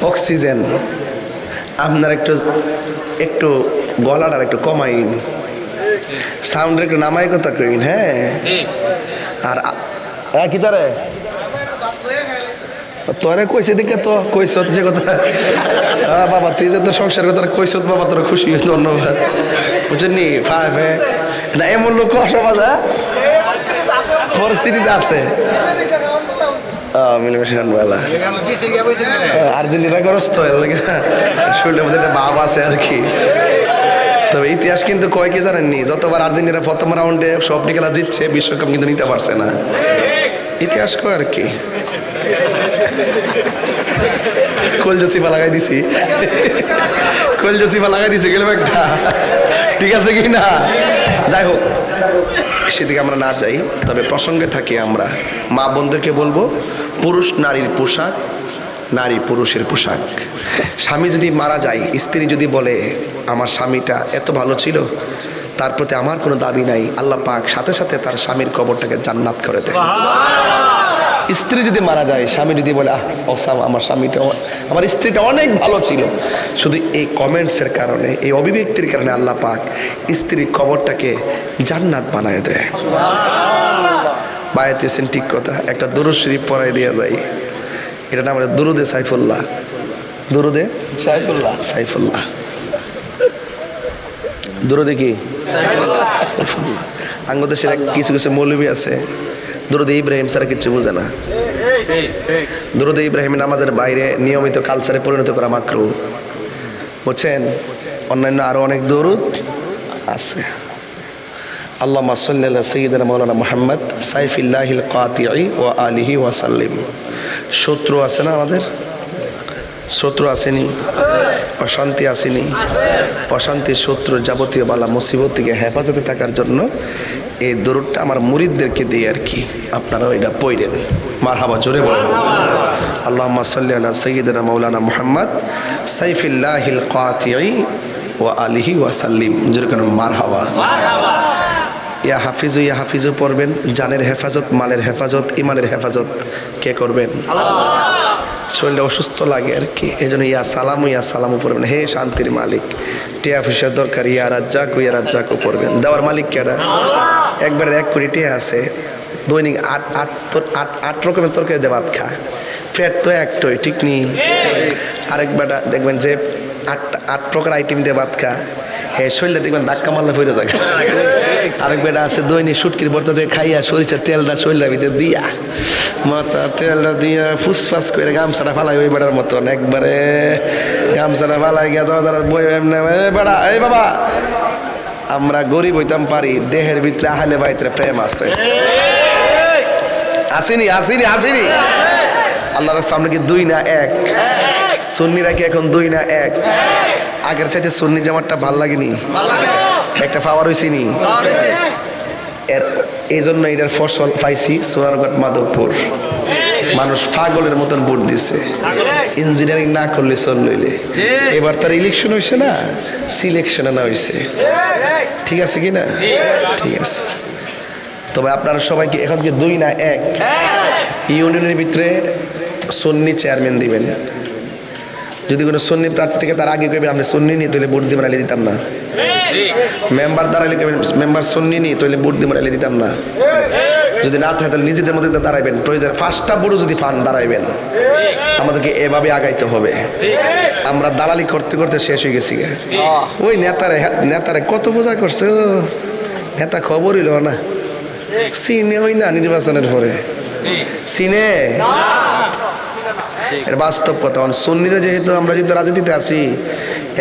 অক্সিজেন আপনার একটু একটু গলাটা একটু কমাইন, সাউন্ড একটু নামাই কথা কইন। হ্যাঁ, আর কি তারে তোরে কইছে দিকে তো কইস যে কথা বাবা তুই যে তোর সংসার কথা কইস বাবা, তোর খুশি ধন্যবাদ, বুঝছেন নি? না এমন লোক সমাজ পরিস্থিতিতে আছে। আর্জেন্টিনা গ্রস্ত শরীরের মধ্যে একটা ভাব আছে আর কি। তবে ইতিহাস কিন্তু কয় কি জানেননি, যতবার আর্জেন্টিনা প্রথম রাউন্ডে সবটি খেলা জিতছে, বিশ্বকাপ কিন্তু নিতে পারছে না। ইতিহাস কয় আর কি। কলজসিফা লাগাই দিছি, কলজসিফা লাগাই দিছি গেলাম একটা, ঠিক আছে কি না? যাই হোক, সেদিকে আমরা না যাই, তবে প্রসঙ্গে থাকি। আমরা মা বোনদেরকে বলবো, পুরুষ নারীর পোশাক, নারী পুরুষের পোশাক। স্বামী যদি মারা যায়, স্ত্রী যদি বলে আমার স্বামীটা এত ভালো ছিল, তার প্রতি আমার কোনো দাবি নাই, আল্লাহ পাক সাথে সাথে তার স্বামীর কবরটাকে জান্নাত করে দেয়। স্ত্রী যদি মারা যায়, স্বামী যদি বলে আমার স্বামীটা, আমার স্ত্রীটা অনেক ভালো ছিল, শুধু এই কমেন্টসের কারণে, এই অভিব্যক্তির কারণে আল্লাহ পাক স্ত্রীর কবরটাকে জান্নাত বানায় দেয়। বায়াতেছেন ঠিক কথা। একটা দুরূদ শরীফ পড়াই দেওয়া যায়, এটা নাম দুরুদে সাইফুল্লাহ। দুরুদে সাইফুল্লাহ, সাইফুল্লাহ, দুরুদে কি সাইফুল্লাহ। আঙ্গদেশের কিছু কিছু মৌলবী আছে দুরুদে ইব্রাহিম ছাড়া কিছু বোঝে না। দুরুদে ইব্রাহিম নামাজের বাইরে নিয়মিত কালচারে পরিণত করা মাকরুহ, বুঝছেন? অন্যান্য আরো অনেক দুরুদ আছে। আল্লাহুম্মা সাল্লি আলা সাইয়্যিদিনা মাওলানা মুহাম্মদ সাইফিল্লাহিল কাতিঈ ওয়া আলিহি ওয়া সাল্লিম। শত্রু আছে না আমাদের? শত্রু আসেনি? অশান্তি আসেনি? অশান্তির শত্রু যাবতীয় বালা মুসিবত থেকে হেফাজতে থাকার জন্য এই দরুদটা আমার মুরিদদেরকে দিয়ে আর কি, আপনারাও এটা পড়েন। মারহাবা, জোরে বলেন আল্লাহুম্মা সাল্লি আলা সাইয়্যিদিনা মাওলানা মুহাম্মদ সাইফিল্লাহিল কাতিঈ ওয়া আলিহি ওয়া সাল্লিম। জোরে কেন মারহাবা। ইয়া হাফিজু, ইয়া হাফিজু পড়বেন। জানের হেফাজত, মালের হেফাজত, ইমানের হেফাজত কে করবেন? শরীরটা অসুস্থ লাগে আর কি, এই জন্য ইয়া সালামু, ইয়া সালামু পড়বেন। হে শান্তির মালিক, টিয়া পয়সার দরকার, ইয়া রাজ্জাকু, ইয়া রাজ্জাকু পড়বেন। দেওয়ার মালিক কেডা? একবারে 1 কোটি টিয়া আছে, দৈনিক 8 রকমের তরকারি দিয়ে ভাত খায়, পেট তো একটাই, ঠিক নি? আরেক বেটা দেখবেন যে 8 প্রকার আইটেম দিয়ে ভাত খায়, হ্যাঁ শরীরটা দেখবেন ধাক্কা মারলে ফিরে থাকে। আরেক বেটা আছে দৈনিক শুটকির ভর্তা দিয়ে খাইয়া সরিষার তেলটা শরীরের ভিতরে দিয়া, মাথা তেলটা দিয়া ফুসফাস করে গামছাটা ফালাই ওই বেটার মতন একবারে গামছাটা ফালাই গিয়া ধরা বই এমনি বেড়া। এই বাবা, আমরা গরিব হইতাম পারি, দেহের ভিতরে আহলে বাইতের প্রেম আছে। আসেনি? আসেনি? আসেনি? আল্লাহর সামনে কি 2 না 1? সুন্নিরা কি এখন 2 না 1? আগের চাইতে সুন্নি জামাতটা ভাল লাগেনি? একটা পাওয়ার হয়েছি নি? এই জন্য এটার ফসল পাইছি সোনারঘাট, মাধবপুর। মানুষ পাগলের মতন ভোট দিছে, ইঞ্জিনিয়ারিং না করলে চললে। এবার তার ইলেকশন হয়েছে না, সিলেকশন না হয়েছে, ঠিক আছে কি না? ঠিক আছে। তবে আপনারা সবাইকে এখন কি 2 না 1? ইউনিয়নের ভিতরে সুন্নি চেয়ারম্যান দিবেন। যদি কোনো সুন্নি প্রার্থী থেকে তার আগে কইবেন আপনি সুন্নি নি, তাহলে ভোট দিবেন, আইলে দিতাম না। মেম্বার দাঁড়াইলে কইবেন মেম্বার সুন্নি নি, তাহলে ভোট দিবেন, আইলে দিতাম না। যদি না থাকে তাহলে নিজেদের মধ্যে দাঁড়াইবেন, প্রয়োজন 5টা ভোটও যদি ফান দাঁড়াইবেন। আমাদেরকে এভাবে আগাইতে হবে। আমরা দালালি করতে করতে শেষ হয়ে গেছি। ওই নেতারে কত বোঝা করছে, নেতা খবর হইল না, সিনে হই না নির্বাচনের পরে, সিনে। এর বাস্তব কথা। সুন্নিরা যেহেতু আমরা যেহেতু রাজনীতিতে আছি,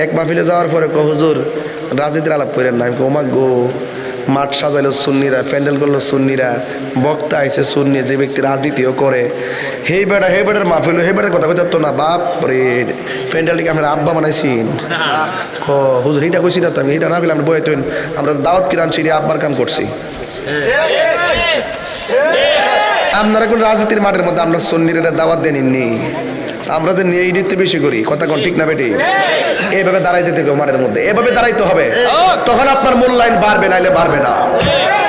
এক মাহফিলে যাওয়ার পরে হুজুর রাজনীতির আলাপ করেন না। আমি ওমা গো, মাঠ সাজাইলো সুন্নিরা, প্যান্ডেল করলো সুন্নিরা, বক্তা আইছে সুন্নি, যে ব্যক্তি রাজনীতিও করে, হে বেটার মাহফিল, হে বেটার কথা কইতে তো না। বাপ রে, প্যান্ডেলটিকে আমরা আব্বা বানাইছিন। হুজুর এইটা কইছি না তো, আমি এইটা না পেলে আমরা বই তৈন, আমরা দাওয়াত কিনে আনছি, আব্বার কাম করছি। আপনারা কোন রাজনীতির মাঠের মধ্যে আমরা সুন্নিরা দাওয়াত দেননি, আমরা যে এই নৃত্য বেশি করি, কথা কোন ঠিক না বেটি? এইভাবে দাঁড়াই যেতে হবে মাঠের মধ্যে, এভাবে দাঁড়াইতে হবে, তখন আপনার মূল্যায়ন বাড়বে, নাইলে বাড়বে না।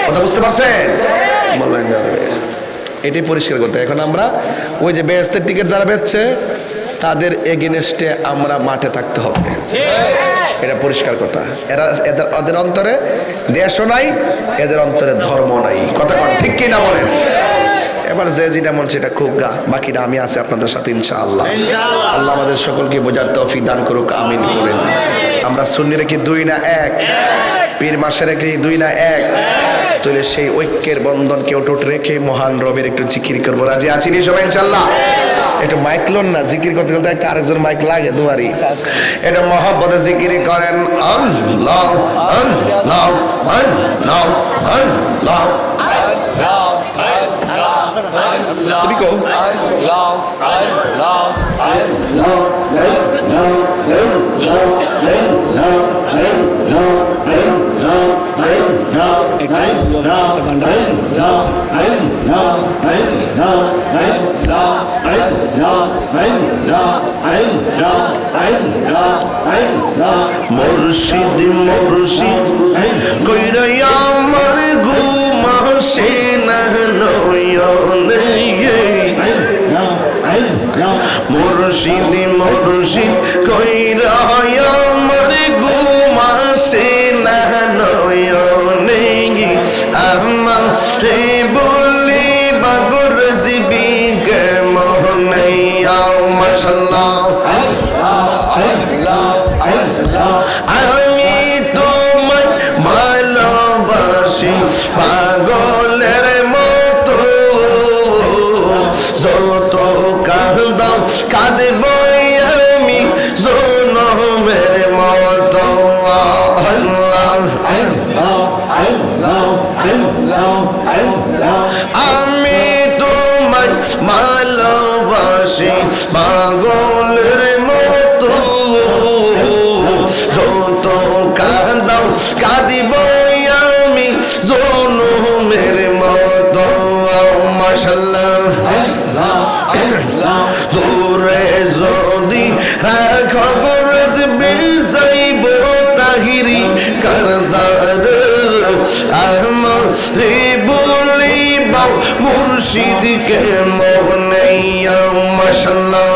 কথা বুঝতে পারছেন? মূল্যায়ন বাড়বে, এটাই পরিষ্কার করতে। এখন আমরা ওই যে বেহেশতের টিকিট যারা বেচছে তাদের এগেনস্টে আমরা মাঠে থাকতে হবে, এটা পরিষ্কার কথা। ওদের অন্তরে দেশও নাই, এদের অন্তরে ধর্ম নাই, কথা কোন ঠিক কি না বলেন? এবার যে যেটা মন সেটা খুব বাকিটা আমি আছি আপনাদের সাথে ইনশাআল্লাহ। আল্লাহ আমাদের সকলকে বোঝার তৌফিক দান করুক, আমিন বলেন। আমরা সুন্নিরা কি দুই না এক? পীর মাসেরা কি দুই না এক? তাহলে সেই ঐক্যের বন্ধনকে অটুট রেখে মহান রবের একটু জিকির করবো, রাজি আছি নি সবাই ইনশাআল্লাহ? একটু মাইক লোন না, জিকির করতে করতে একটা আরেকজন মাইক লাগে দুয়ারি, এটা মহব্বতে জিকির করেন। আল্লাহ আল্লাহ আল্লাহ আল্লাহ। তুমি কো মুর্শিদ মুর্শিদ কইরা আমার ঘুম আসে না নয়নে, মুর্শিদ মুর্শিদ কইরা আমার ঘুম আসে না নয়নে, আমার বলি বাগর জিবি গে মোহনে। মাশাআল্লাহ আমি তোমায় ভালোবাসি পাগলের মতো, যত কাঁদাও কাঁদব আমি জনমের মতো। আমি তোমায় ভালোবাসি পাগলের মতো, যত কাঁদাও কাঁদিব আমি জনমের মতো। মাশাআল্লাহ দূরে যদি রাখো গরজবে যাইব তাহিরি কারদার, আমারে বলিব মুর্শিদকে মনে। মাশাআল্লাহ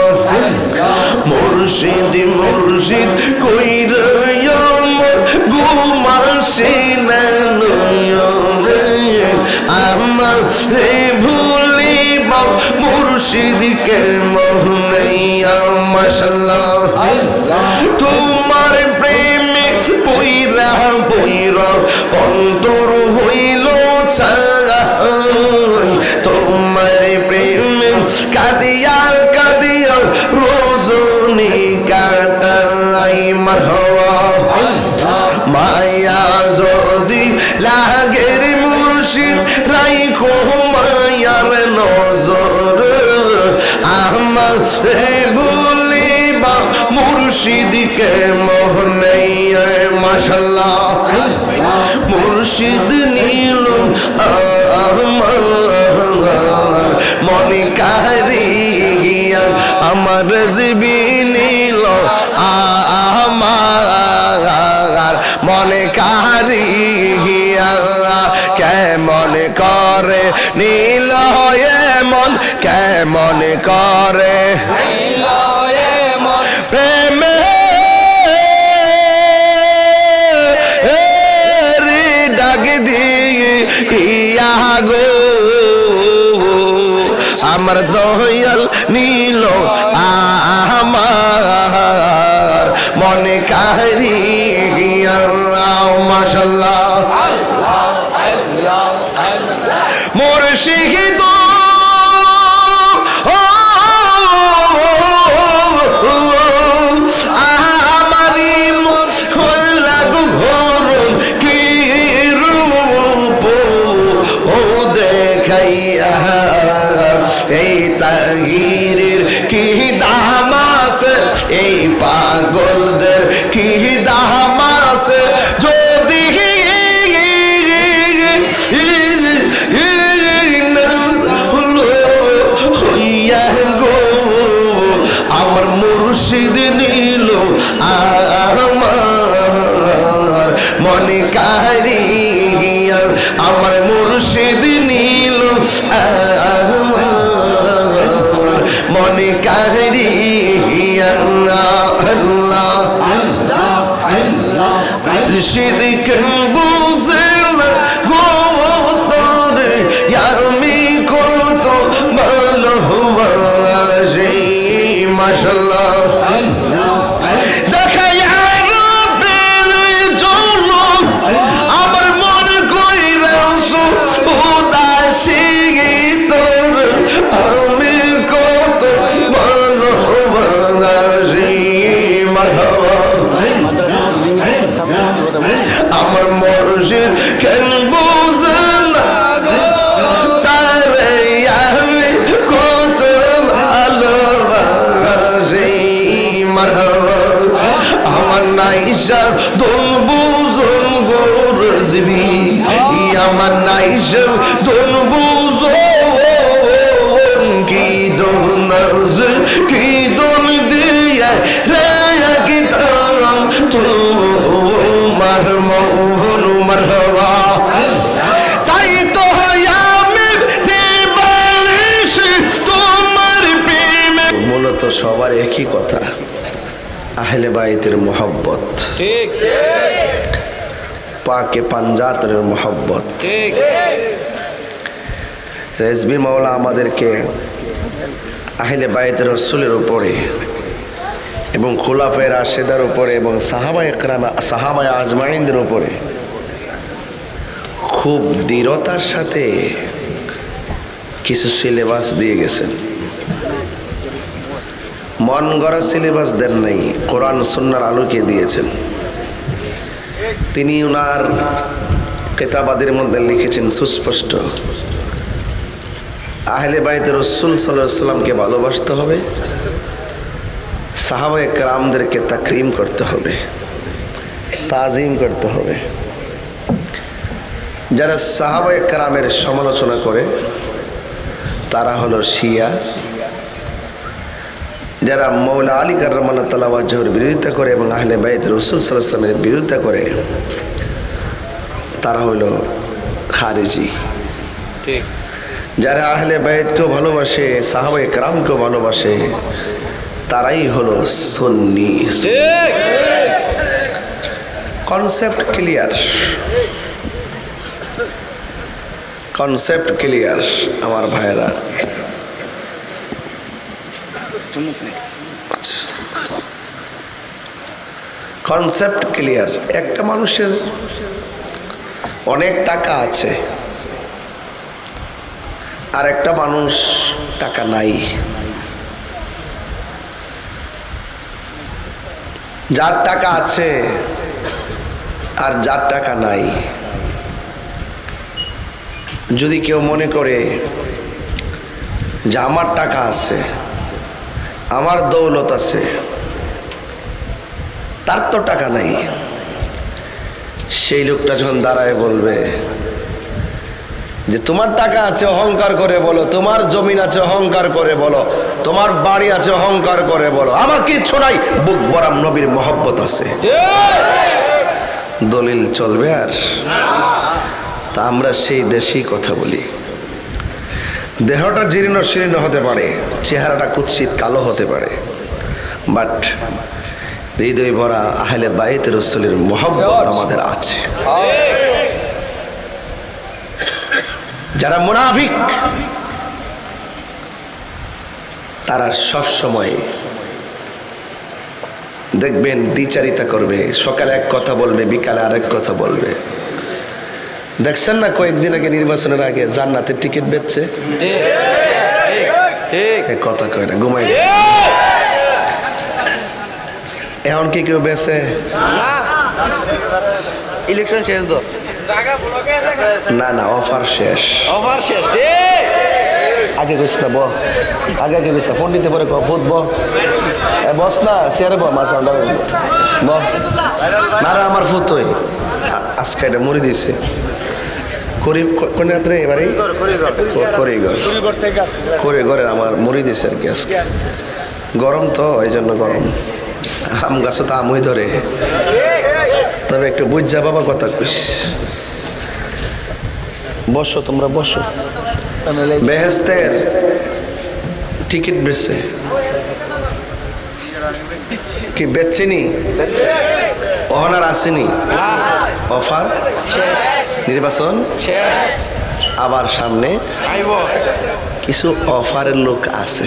মুর্শিদ মুর্শিদ কইরা আমার ঘুম আসে না নয়নে, আমারে ভুলিব মুর্শিদকে মনে। মাশাআল্লাহ তোমার প্রেমে পইরা পইরা অন্তর হইল ছাই, তোমার প্রেমে কাঁদিয়া কাঁদিয়া রজনী কাটাই। মারহাবা মায়া যদি লাগের মুর্শিদ রাইখো মায়ার নজর, আমারে বলিবা মুর্শিদকে মনে। মাশাআল্লাহ মুর্শিদ নীল আমার মনে কারিয়া, আমার জীবী নীল আমার মনে কারিয়া, কেমন করে নীল মন, কেমন করে প্রেমে ডাক দিয়ে গো আমার দয়াল নীল আমার মনে কারিয়া। মাশাআল্লাহ মুর্শিদ আমারি লাগু ঘর কি রূপ ও দেখাইয়া, এই তাহিরের কি দাম আছে, এই পাগলদের কি দাম আছে, যদি আমার মুর্শিদ নীল আমার মনে কারিয়া, আমার মুর্শিদ নীল আমার মনে কারিয়া। আল্লাহ শিরক বুঝল গো তোরে আমি কত ভালোবাসি মাশাআল্লাহ আমার মুর্শিদ কেন বুঝেন না তারে আমি কত ভালোবাসি মারহাবা আমার নাইসা দোন বুঝুন গো রাজবি আমার নাইসা দোন বুঝুন কি দোন কি দোন দিয়া রে কি তাম তো মারহাবা তাই তো আমি দিবানিশি তোমার প্রেমে মূলত সবার একই কথা আহলে বাইতের মোহব্বত ঠিক পাকে পাঞ্জাতের মোহব্বত ঠিক রেজবি মাওলা আমাদেরকে আহলে বাইতের রাসূলের উপরে এবং খুলাফায়ে রাশিদার উপরে এবং সাহাবায়ে কেরাম সাহাবায়ে আজমাইনদের উপরে খুব দৃঢ়তার সাথে কিছু সিলেবাস দিয়ে গেছেন মন গড়া সিলেবাস দেন নাই কোরআন সুন্নাহর আলোকে দিয়েছেন তিনি ওনার কিতাবাদের মধ্যে লিখেছেন সুস্পষ্ট আহলে বাইতের রাসূল সাল্লাল্লাহু আলাইহি সাল্লামকে ভালোবাসতে হবে সাহাবায়ে কেরামদেরকে তাকরীম করতে হবে তাজিম করতে হবে যারা সাহাবায়ে কেরামের সমালোচনা করে তারা হলো শিয়া যারা মৌলা আলী কাররামাল্লাহু তাআলা ওয়াজহুর বিরোধিতা করে এবং আহলে বাইত রাসূল সাল্লাল্লাহু আলাইহি ওয়াসাল্লামের বিরোধিতা করে তারা হলো খারিজি ঠিক যারা আহলে বাইতকেও ভালোবাসে সাহাবায়ে কেরামকেও ভালোবাসে তারাই হলো সুন্নি ঠিক কনসেপ্ট ক্লিয়ার কনসেপ্ট ক্লিয়ার আমার ভাইরা কনসেপ্ট ক্লিয়ার একটা মানুষের অনেক টাকা আছে আর একটা মানুষ টাকা নাই যার টাকা আছে আর যার টাকা নাই যদি কেউ মনে করে যে আমার টাকা আছে আমার দৌলত আছে তার তো টাকা নাই সেই লোকটা যখন দাঁড়ায় বলবে যে তোমার টাকা আছে অহংকার করে বলো তোমার জমিন আছে অহংকার করে বলো তোমার বাড়ি আছে অহংকার করে বলো আমার কিচ্ছু নাই বুক বরাম নবীর মহব্বত আছে দলিল চলবে আর তা আমরা সেই দেশেই কথা বলি দেহটা জীর্ণ শীর্ণ হতে পারে চেহারাটা কুৎসিত কালো হতে পারে বাট হৃদয় ভরা আহলে বাইত রাসূলের মহব্বত আমাদের আছে যারা মুনাফিক তারা সব সময় দেখবেন দ্বিচারিতা করবে সকালে এক কথা বলবে বিকালে আরেক কথা বলবে দেখছেন না কয়েকদিন আগে নির্বাচনের আগে জান্নাতের টিকিট বেচছে ঠিক কথা কয় না ঘুমাই এখন কি কেউ বেচে ইলেকশন শেষ তো না না অফার শেষ আগে কইস না আগে কইস না ফোন নিতে পারে ফুটবো বস না চেয়ারে মাছ না রে আমার ফুতই আজকে এটা মরে দিয়েছে এবারে করে ঘরে আমার মরে দিয়েছে আর কি আজকে গরম তো এই জন্য গরম আম গাছও তো আমই ধরে তবে একটু বুঝা বাবা কথা কইস বসো তোমরা বসো বেহেশতের টিকিট বেচে কি বেচছেনি অহনার আসেনি অফার নির্বাচন আবার সামনে কিছু অফারের লোক আছে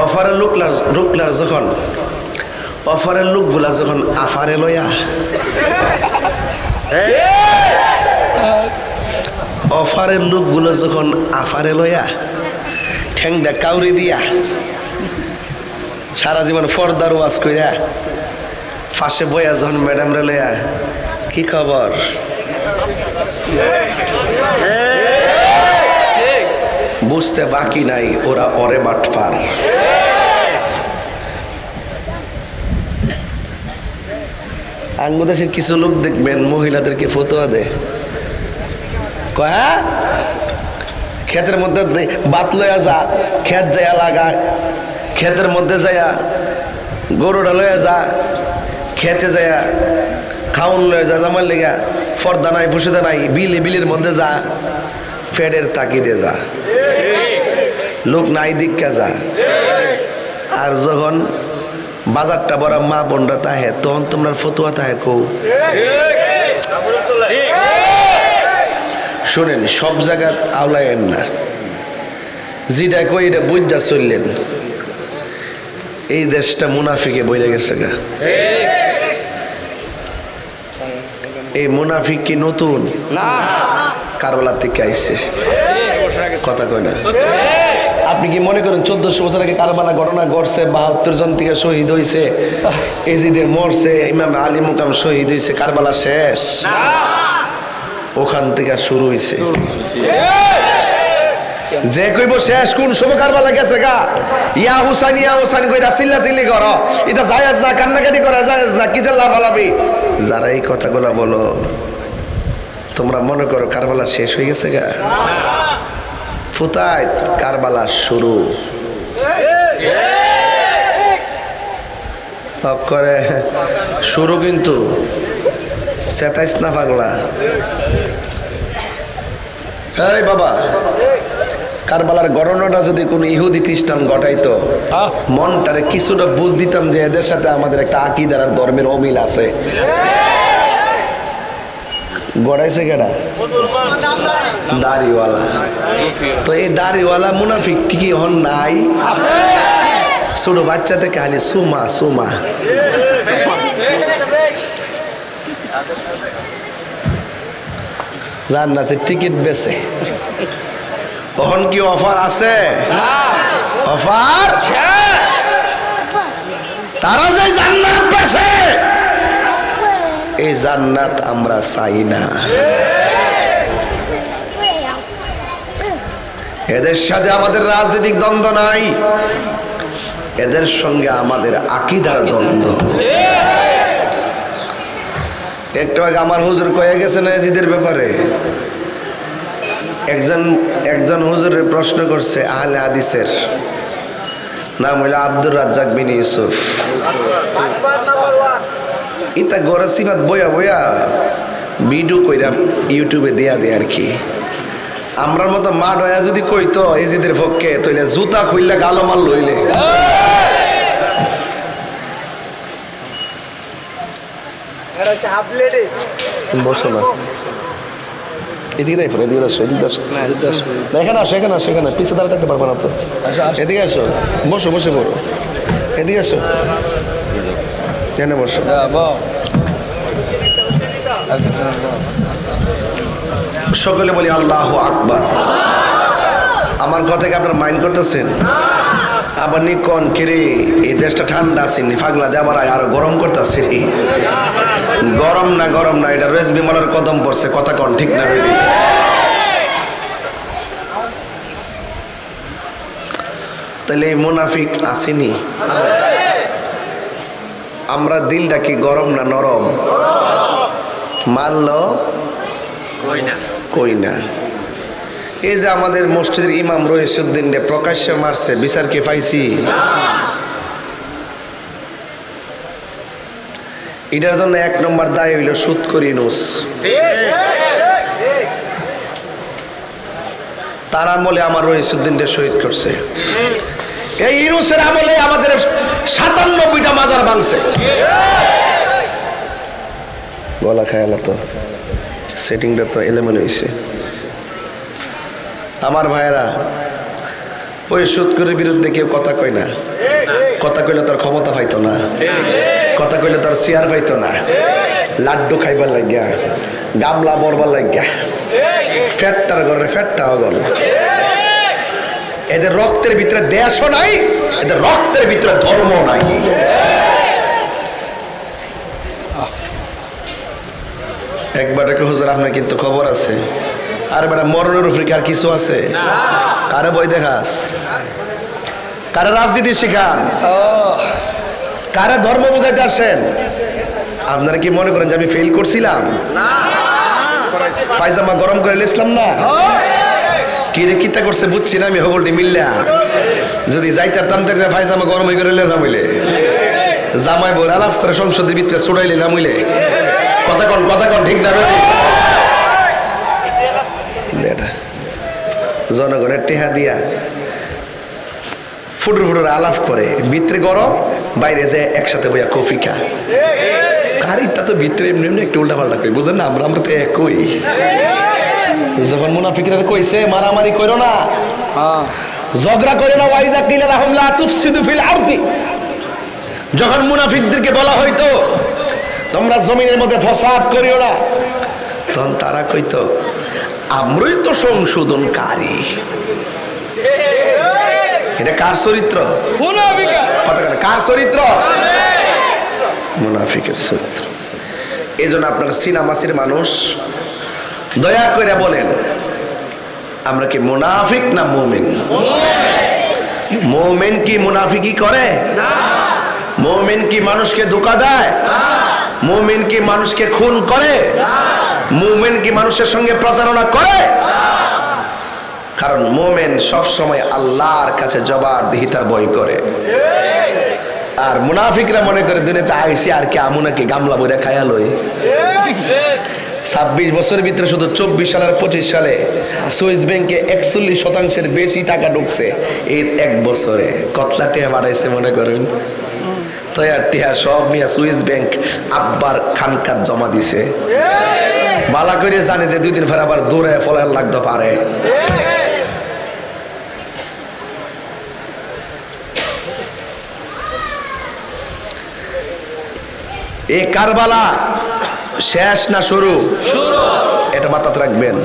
অফারের লোকলার যখন অফারের লোকগুলা যখন আফারে লয়া অফারের লোকগুলো যখন আফারে লয়া ঠ্যাংটা কাউরি দিয়া সারা জীবন ফর্দার ওয়াজ কইরা ফাঁসে বইয়া যখন ম্যাডাম রে লয়া কি খবর বুঝতে বাকি নাই ওরা ওরে বাটপার বাংলাদেশের কিছু লোক দেখবেন মহিলাদেরকে ফতোয়া দেয় ক্ষেতের মধ্যে বাত লয়া যা ক্ষেত যায়া লাগা ক্ষেতের মধ্যে যায়া গরুটা লয়া যা খেতে যায়া খাউন লয়া যা জামার লেগা ফর্দা নাই ফুসেদা নাই বিলের মধ্যে যা ফেডের তাকিদে যা লোক নাই দিককা যা আর যখন বাজারটা বড় মা বোনরা তাহে তখন তোমরা ফতুয়া তাহে কৌ শোনেন সব জায়গা আওলায়েন না যেটা কই এটা বুঝা চললেন এই দেশটা মুনাফিকে বইরে গেছে গা এই মুনাফিক কি নতুন না কারবালার থেকে আইছে কথা কয় না আপনি কি মনে করেন 1400 বছর আগে কারবালা ঘটনা ঘটছে 72 জন থেকে শহীদ হয়েছে এজিদে মরছে ইমাম আলী মুকাম শহীদ হয়েছে কারবালা শেষ ওখান থেকে শুরু হয়েছে যে কইব শেষ কোন সময় কারবালা গেছে গা ইয়া হুসাইন কইরা চিল্লাচিল্লি করো এটা জায়েজ না কান্নাকাটি করা জায়েজ না কি লাভ লাভি যারা এই কথাগুলো বলো তোমরা মনে করো কারবালা শেষ হয়ে গেছে গা ফুতায় কারবালা শুরু করে শুরু কিন্তু 27 না পাগলা এই বাবা কারবালার ঘটনাটা যদি কোন ইহুদি খ্রিস্টান ঘটাইতো মনটারে কিছুটা বুঝ দিতাম যে এদের সাথে আমাদের একটা আকীদার আর ধর্মের অমিল আছে গড়াইছে কেডা দাড়িওয়ালা তো এই দাড়িওয়ালা মুনাফিক কি হন নাই ছোট বাচ্চা থেকে খালি সুমা সুমা জান্নাতের টিকিট বেচে তখন কি অফার আছে অফার তারা যে জান্নাত বেচে এই জান্নাত আমরা চাই না এদের সাথে আমাদের রাজনৈতিক দ্বন্দ্ব নাই এদের সঙ্গে আমাদের আকীদার দ্বন্দ্ব একটু আগে আমার হুজুর কয়ে গেছে না এজিদের ব্যাপারে একজন হুজুরের প্রশ্ন করছে আহলে হাদিসের নাম হইল আব্দুর রাজ্জাক বিন ইউসুফ ইতা গড়া সিফাত বইয়া বইয়া ভিডিও কইরা ইউটিউবে দেয়া দেয় আর কি আমরার মতো মা ডয়া যদি কইতো এজিদের পক্ষে তইলে জুতা খুললে গালো মাল লইলে বসো না এদিকে দেয় এদিকে আসো এদিকে আসো এখানে আসো এখানে আসো এখানে পিছিয়ে দাঁড়িয়ে থাকতে পারবো না তো এদিকে আসো বসো বসে পড়ো এদিকে আসো কেন বসো সকলে বলি আল্লাহু আকবার আমার কথাকে আপনার মাইন্ড করতেছেন আবার নি কোন কিরে এই দেশটা ঠান্ডা আসেনি ফাগলা দেবার আরো গরম করতেছে গরম না এটা রয়েস বিমলের কদম পড়ছে কথা কোন ঠিক না তাহলে এই মুনাফিক আসেনি আমরা দিলটা কি গরম না নরম মানলো কই না এই যে আমাদের মসজিদের ইমাম রহিসউদ্দিন রে প্রকাশ্যে মারছে বিচার কি পাইছি এটার জন্য 1 নম্বর দায় হইল সুদখোর ইউনূস তার আমলে আমার রহিসউদ্দিন রে শহীদ করছে এই ইউনূসের আমলে আমাদের 97টা মাজার ভাঙছে। গলা খায়ালা তো সেটিংটা তো এলোমেলো হয়েছে। আমার ভাইয়েরা, ওই সুৎখোরের বিরুদ্ধে কেউ কথা কয় না। কথা কইলে তোর ক্ষমতা পাইতো না, কথা কইলে তোর চেয়ার পাইতো না। লাড্ডু খাইবার লাগিয়া, গামলা বরবার লাগিয়া, ফ্যাটটার ঘরে ফ্যাটটাও গল। এদের রক্তের ভিতরে দেশও নাই, এদের রক্তের ভিতরে ধর্ম নাই। একবার হুজুর আপনার কিন্তু খবর আছে, আর বেটা মরণের উপরে আর কিছু আছে? কারে বই দেখাস, কারে রাজনীতি শিখান, কারে ধর্ম বুঝাইতে আসেন? আপনারা কি মনে করেন যে আমি ফেল করছিলাম? পায়জামা গরম করে ইসলাম না কি রে কিতা করছে বুঝছি না আমি। হগলটি মিললা যদি যাইতার তামতে পায়জামা গরম হয়ে গেলে না হইলে জামাই বই আলাপ করে সংসদের ভিতরে ছুড়াইলে না হইলে কথা কন ঠিক না? জনগণের টেহা দিয়া ফুটুর আলাপ করে, ভিতরে গরম, বাইরে যায় একসাথে বইয়া কফি খা। কারিতা তো ভিতরে এমনি এমনি একটু উল্টা পাল্টা করি, বুঝেন না? আমরা তো একই। যখন মুনাফিকরা কইছে মারামারি করো না, ঝগড়া করে না, ওয়াইদা কিলা লাহুম লা তুফসিদু ফিল আরদি, যখন মুনাফিকদেরকে বলা হইতো তোমরা জমিনের মধ্যে ফসাদ করিও না, তখন তারা কইতো আমরাই তো সংশোধনকারী। এটা কার চরিত্র? কার চরিত্র? মুনাফিকের চরিত্র। এই জন্য আপনারা সিনামাসির মানুষ দয়া করে বলেন, আমরা কি মুনাফিক না মুমিন? মুমিন কি মুনাফিকি করে? মুমিন কি মানুষকে ধোঁকা দেয়? মুমিন কি মানুষকে খুন করে? মুমিন কি মানুষের সঙ্গে প্রতারণা করে? কারণ মুমিন সব সময় আল্লাহর কাছে জবাবদিহিতার ভয় করে। আর মুনাফিকরা মনে করে দুনিয়াতে আইসি আর কি আমু নাকি গামলা বইরা খায়া লই। 26 বছরের ভিতরে শুধু 24 সাল আর 25 সালে সুইস ব্যাংকে 41% বেশি টাকা ঢুকছে এই এক বছরে। কতলা টিয়া বাড়াইছে মনে করেন? তো আর টিয়া সব নিয়ে সুইস ব্যাংক আব্বার খানকাত জমা দিছে। বালা করে জানে যে 2 দিন পর আবার দৌড়ে ফলার লাগতে পারে। এই কারবালা শেষ না শুরু? এটা মাথাতে রাখবেন।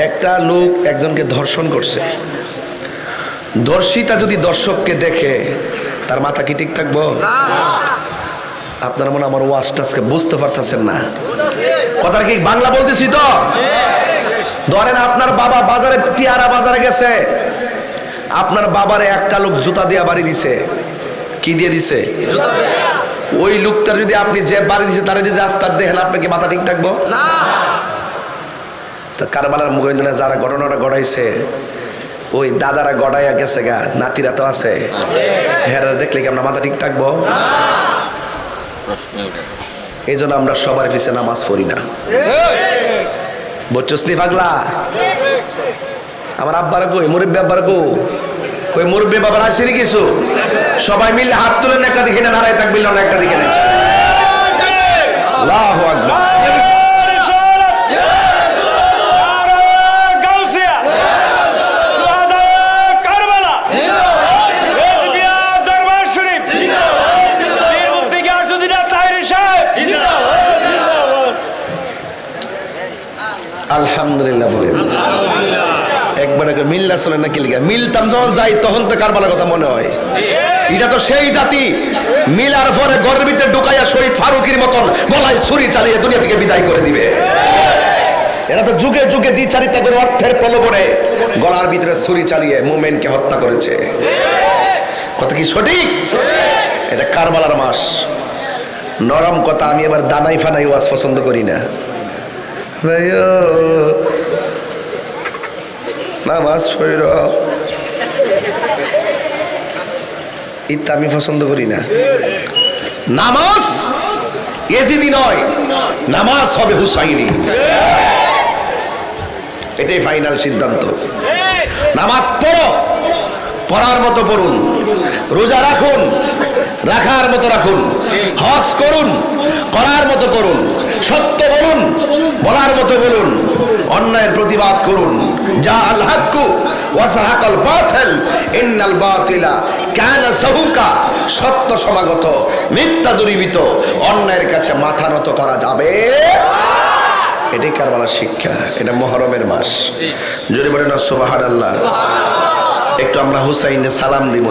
একটা লোক একজনকে ধর্ষণ করছে, ধর্ষিতা যদি দর্শককে দেখে তার মাথা কি ঠিক থাকবো? আপনারা মনে আমার ওয়াজটা আজকে বুঝতে পারতেছেন না। কথাটা কি বাংলা বলতেছি তো? ধরেন আপনার বাবা বাজারে, টিয়ারা বাজারে গেছে, আপনার বাবারে একটা লোক জুতা দিয়া বাড়ি দিছে। কি দিয়ে দিছে? ওই লোকটার যদি আপনি যে বাড়ি দিছে তার যদি রাস্তার দেখেন, আপনার কি মাথা ঠিক থাকবো? তো কারবালার মুখে যারা ঘটনাটা ঘটাইছে ওই দাদারা গড়াইয়া গেছে গা, নাতিরা তো আছে, হেরা দেখলে কি আমরা মাথা ঠিক থাকবো? এই জন্য আমরা সবার পিছে নামাজ পড়ি না। বুঝছস নি পাগলা? আমার আব্বার কই, মুরব্বী আব্বার কই, মুরব্বী বাবার আসেনি কিছু? সবাই মিলে হাত তুলেন, একটা দিকে না নারায় তাকবীর না, একটা দিকে না। আল্লাহু আকবার। আলহামদুলিল্লাহ বলেন। একবার মিল্লা চলে না কি লিখা? মিলতাম যখন যাই তখন তো কারবালার কথা মনে হয়। এটা তো সেই জাতি মিলার পরে ঘরের ভিতরে ঢুকাইয়া শহীদ ফারুকের মতন গলায় ছুরি চালিয়ে দুনিয়া থেকে বিদায় করে দিবে। এরা তো যুগে যুগে দ্বিচারিতা করে অর্থের প্রলোভনে গলার ভিতরে ছুরি চালিয়ে মুমিনকে হত্যা করেছে। কথা কি সঠিক? এটা কারবালার মাস। নরম কথা আমি এবার দানাই ফানাই ওয়াজ পছন্দ করি না। নামাজ পড় ইত্যা আমি পছন্দ করি না। নামাজ এজিদি নয়, নামাজ হবে হুসাইনি। এটাই ফাইনাল সিদ্ধান্ত। নামাজ পড়ো, পড়ার মতো পড়ুন, রোজা রাখুন, রাখার মতো রাখুন, হজ করুন, করার মতো করুন, সত্য বলুন, বলার মতো বলুন, অন্যায়ের প্রতিবাদ করুন। যা আল হাক্কু ওয়া সাহাকাল বাতিল ইন্নাল বাতিলা কানা যাহুকা। সত্য সমাগত, মিথ্যা দূরীভূত, অন্যায়ের কাছে মাথা নত করা যাবে। এটাই কারবালার শিক্ষা। এটা মুহররমের মাস। জোরে বলেন না সুবহানাল্লাহ। একটু আমরা হুসাইনে সালাম দিব।